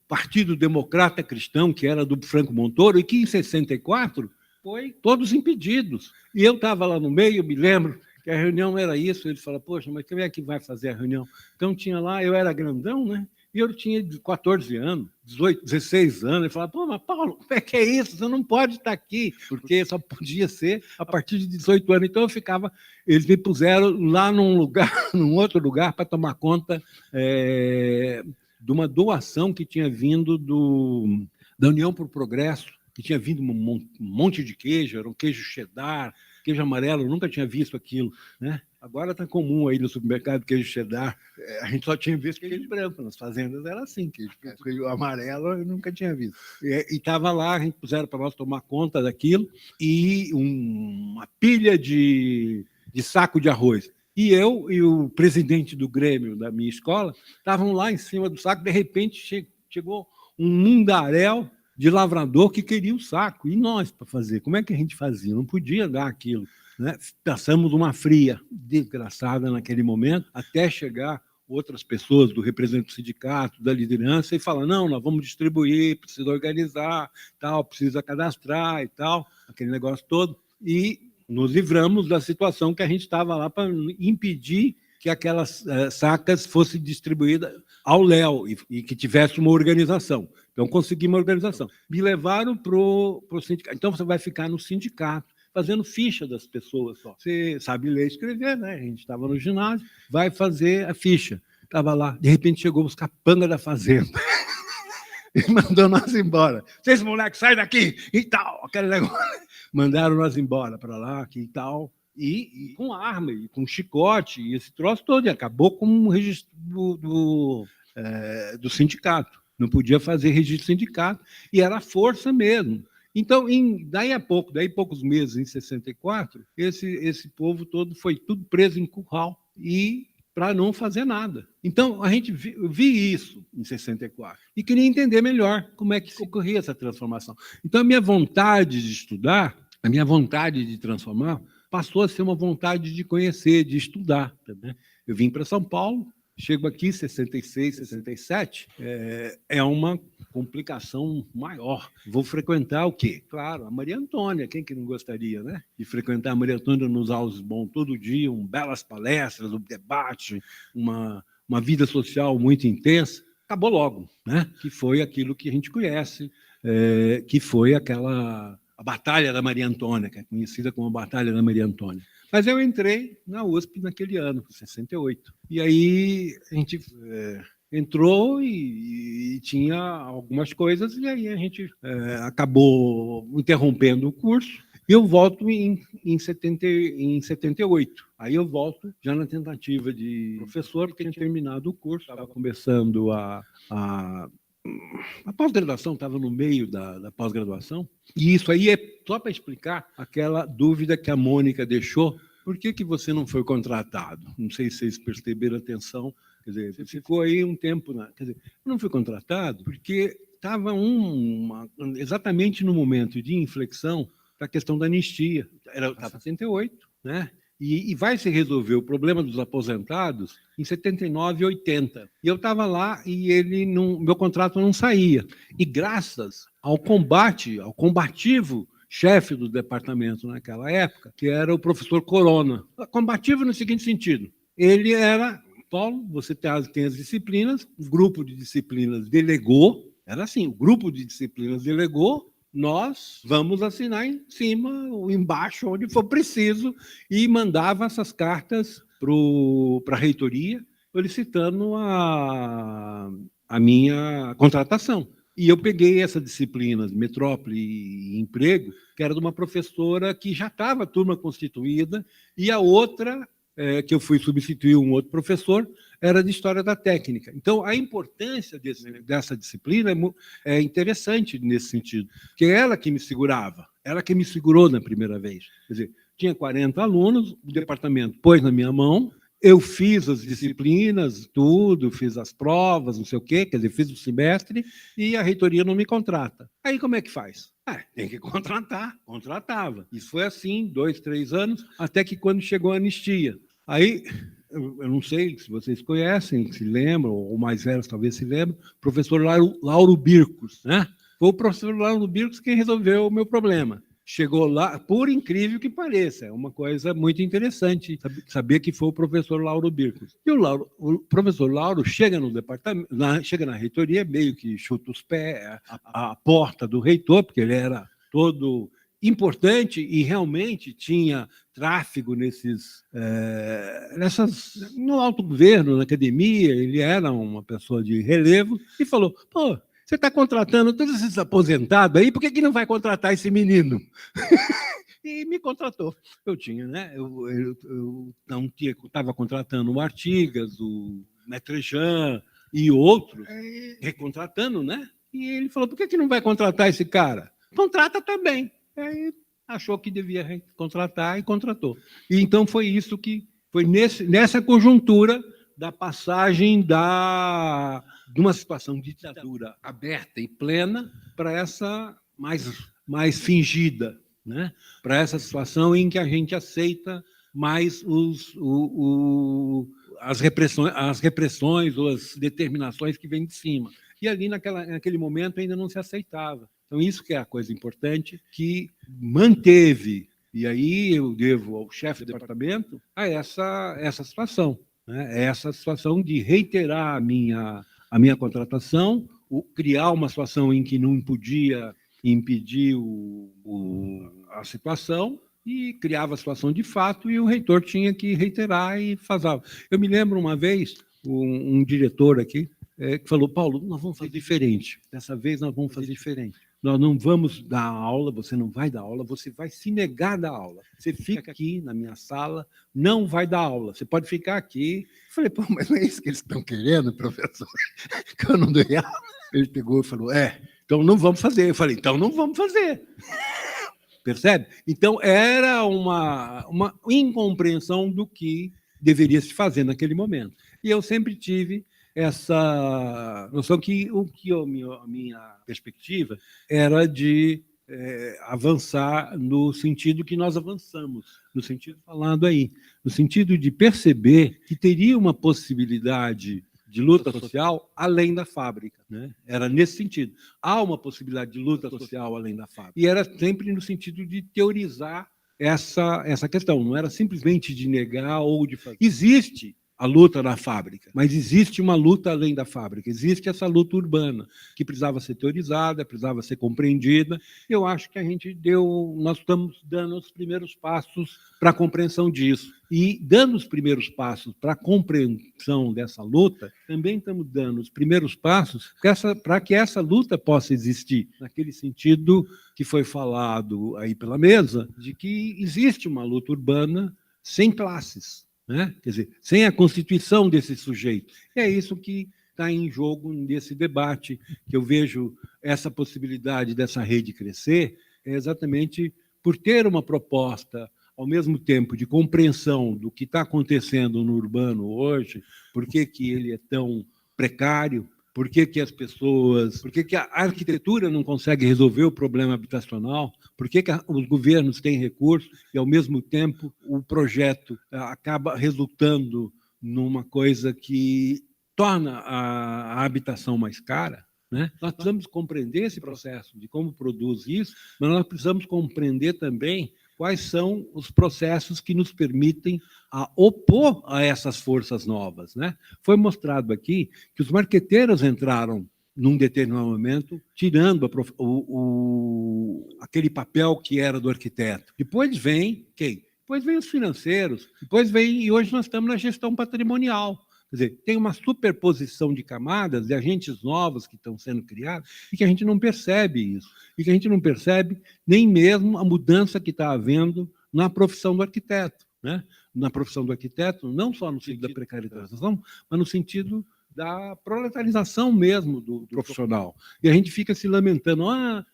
Partido Democrata Cristão, que era do Franco Montoro, e que em 64 foi todos impedidos. E eu estava lá no meio, me lembro, que a reunião era isso, ele fala, poxa, mas quem é que vai fazer a reunião? Então tinha lá, eu era grandão, né? E eu tinha 14 anos, 18, 16 anos, ele falava, pô, mas Paulo, como é que é isso? Você não pode estar aqui, porque só podia ser a partir de 18 anos. Então eu ficava, eles me puseram lá num outro lugar, para tomar conta de uma doação que tinha vindo da União por Progresso, que tinha vindo um monte de queijo, era um queijo cheddar, queijo amarelo, eu nunca tinha visto aquilo, né? Agora está comum aí no supermercado queijo cheddar, a gente só tinha visto queijo branco, nas fazendas era assim, queijo amarelo eu nunca tinha visto. E estava lá, a gente puseram para nós tomar conta daquilo, e uma pilha de saco de arroz. E eu e o presidente do Grêmio da minha escola estavam lá em cima do saco, de repente chegou um mundaréu de lavrador que queria o saco. E nós, para fazer? Como é que a gente fazia? Não podia dar aquilo, né? Passamos uma fria desgraçada naquele momento, até chegar outras pessoas do representante do sindicato, da liderança, e falar, não, nós vamos distribuir, precisa organizar, tal, precisa cadastrar e tal, aquele negócio todo. E nos livramos da situação que a gente estava lá para impedir que aquelas sacas fossem distribuídas ao léu e que tivesse uma organização. Então, consegui uma organização. Me levaram para o sindicato. Então, você vai ficar no sindicato, fazendo ficha das pessoas só. Você sabe ler e escrever, né? A gente estava no ginásio, vai fazer a ficha. Estava lá, de repente chegou os capangas da fazenda e mandou nós embora. Vocês, moleques, saem daqui e tal, aquele negócio. Mandaram nós embora para lá, aqui e tal. E com arma, e com chicote, e esse troço todo, e acabou com o registro do sindicato. Não podia fazer registro de sindicato, e era força mesmo. Então, daí poucos meses, em 64, esse povo todo foi tudo preso em curral, e para não fazer nada. Então, a gente vi isso em 64, e queria entender melhor como é que ocorria essa transformação. Então, a minha vontade de estudar, a minha vontade de transformar, passou a ser uma vontade de conhecer, de estudar. Né? Eu vim para São Paulo, Chego aqui, 66, 67, é uma complicação maior. Vou frequentar o quê? Claro, a Maria Antônia, quem que não gostaria, né? De frequentar a Maria Antônia nos aulas bons todo dia, belas palestras, um debate, uma vida social muito intensa. Acabou logo, né? Que foi aquilo que a gente conhece, que foi a Batalha da Maria Antônia, que é conhecida como a Batalha da Maria Antônia. Mas eu entrei na USP naquele ano, 68. E aí a gente entrou e tinha algumas coisas, e aí a gente acabou interrompendo o curso. E eu volto em 78. Aí eu volto já na tentativa de professor, porque tinha terminado o curso, estava começando a pós-graduação, estava no meio da pós-graduação, e isso aí é só para explicar aquela dúvida que a Mônica deixou. Por que você não foi contratado? Não sei se vocês perceberam atenção. Quer dizer, você ficou aí um tempo. Quer dizer, eu não fui contratado porque estava exatamente no momento de inflexão da questão da anistia. Estava em 78, né? E vai se resolver o problema dos aposentados em 79 e 80. E eu estava lá e meu contrato não saía. E graças ao combativo chefe do departamento naquela época, que era o professor Corona. Combativo no seguinte sentido: ele era, Paulo, você tem as disciplinas, o grupo de disciplinas delegou, era assim, o grupo de disciplinas delegou, nós vamos assinar em cima ou embaixo, onde for preciso, e mandava essas cartas para a reitoria, solicitando a minha contratação. E eu peguei essa disciplina de Metrópole e Emprego, que era de uma professora que já estava turma constituída, e a outra, que eu fui substituir um outro professor, era de História da Técnica. Então, a importância dessa disciplina é interessante nesse sentido, porque é ela que me segurava, ela que me segurou na primeira vez. Quer dizer, tinha 40 alunos, o departamento pôs na minha mão, eu fiz as disciplinas, tudo, fiz as provas, não sei o quê, quer dizer, fiz o semestre, e a reitoria não me contrata. Aí como é que faz? Tem que contratar, contratava. Isso foi assim, 2, 3 anos, até que quando chegou a anistia. Aí, eu não sei se vocês conhecem, se lembram, ou mais velhos talvez se lembram, o professor Lauro Bircos, né? Foi o professor Lauro Bircos quem resolveu o meu problema. Chegou lá, por incrível que pareça, é uma coisa muito interessante saber que foi o professor Lauro Bircos. E o professor Lauro chega no departamento, chega na reitoria, meio que chuta os pés, a porta do reitor, porque ele era todo importante e realmente tinha tráfego no alto governo, na academia, ele era uma pessoa de relevo, e falou: pô, você está contratando todos esses aposentados aí, por que não vai contratar esse menino? E me contratou. Eu tinha, né? Eu não tinha, estava contratando o Artigas, o Metrejan e outros, recontratando, né? E ele falou: por que não vai contratar esse cara? Contrata também. Aí achou que devia contratar e contratou. E então foi isso que foi nessa conjuntura da passagem de uma situação de ditadura aberta e plena para essa mais fingida, né? Para essa situação em que a gente aceita mais as repressões ou as determinações que vêm de cima. E ali, naquele momento, ainda não se aceitava. Então, isso que é a coisa importante, que manteve, e aí eu devo ao chefe do departamento, a essa situação. Essa situação de reiterar a minha contratação, criar uma situação em que não podia impedir a situação, e criava a situação de fato, e o reitor tinha que reiterar e fazer. Eu me lembro uma vez, um diretor aqui, que falou: Paulo, nós vamos fazer diferente, dessa vez nós vamos fazer diferente. Nós não vamos dar aula, você não vai dar aula, você vai se negar da aula. Você fica aqui na minha sala, não vai dar aula, você pode ficar aqui. Eu falei: pô, mas não é isso que eles estão querendo, professor? Que eu não dei aula. Ele pegou e falou: então não vamos fazer. Eu falei: então não vamos fazer. Percebe? Então era uma incompreensão do que deveria se fazer naquele momento. E eu sempre tive essa noção que a minha perspectiva era de avançar no sentido que nós avançamos, no sentido falado aí, no sentido de perceber que teria uma possibilidade de luta social além da fábrica, né? Era nesse sentido. Há uma possibilidade de luta social além da fábrica. E era sempre no sentido de teorizar essa questão, não era simplesmente de negar ou de fazer. Existe a luta na fábrica, mas existe uma luta além da fábrica, existe essa luta urbana, que precisava ser teorizada, precisava ser compreendida. Eu acho que nós estamos dando os primeiros passos para a compreensão disso. E, dando os primeiros passos para a compreensão dessa luta, também estamos dando os primeiros passos para que essa luta possa existir, naquele sentido que foi falado aí pela mesa, de que existe uma luta urbana sem classes, né? Quer dizer, sem a constituição desse sujeito. E é isso que está em jogo nesse debate, que eu vejo essa possibilidade dessa rede crescer, é exatamente por ter uma proposta, ao mesmo tempo, de compreensão do que está acontecendo no urbano hoje, por que ele é tão precário, por que as pessoas, por que a arquitetura não consegue resolver o problema habitacional, por que os governos têm recursos e, ao mesmo tempo, o projeto acaba resultando numa coisa que torna a habitação mais cara, né? Nós precisamos compreender esse processo de como produz isso, mas nós precisamos compreender também quais são os processos que nos permitem opor a essas forças novas, né? Foi mostrado aqui que os marqueteiros entraram num determinado momento, tirando aquele papel que era do arquiteto. Depois vem quem? Depois vem os financeiros, e hoje nós estamos na gestão patrimonial. Quer dizer, tem uma superposição de camadas, de agentes novos que estão sendo criados, e que a gente não percebe isso. E que a gente não percebe nem mesmo a mudança que está havendo na profissão do arquiteto, né? Na profissão do arquiteto, não só no sentido da precarização, mas no sentido da proletarização mesmo do profissional. E a gente fica se lamentando,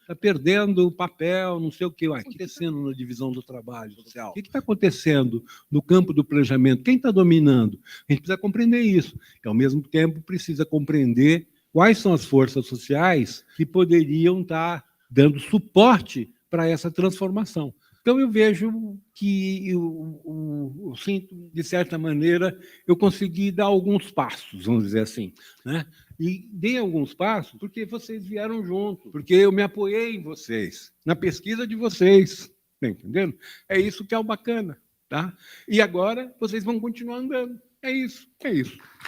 está perdendo o papel, não sei o quê. O que está acontecendo na divisão do trabalho social? O que está acontecendo no campo do planejamento? Quem está dominando? A gente precisa compreender isso. E, ao mesmo tempo, precisa compreender quais são as forças sociais que poderiam estar dando suporte para essa transformação. Então, eu vejo que, eu sinto, de certa maneira, eu consegui dar alguns passos, vamos dizer assim, né? E dei alguns passos porque vocês vieram junto, porque eu me apoiei em vocês, na pesquisa de vocês, tá entendendo? É isso que é o bacana, tá? E agora vocês vão continuar andando. É isso.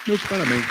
Meus parabéns.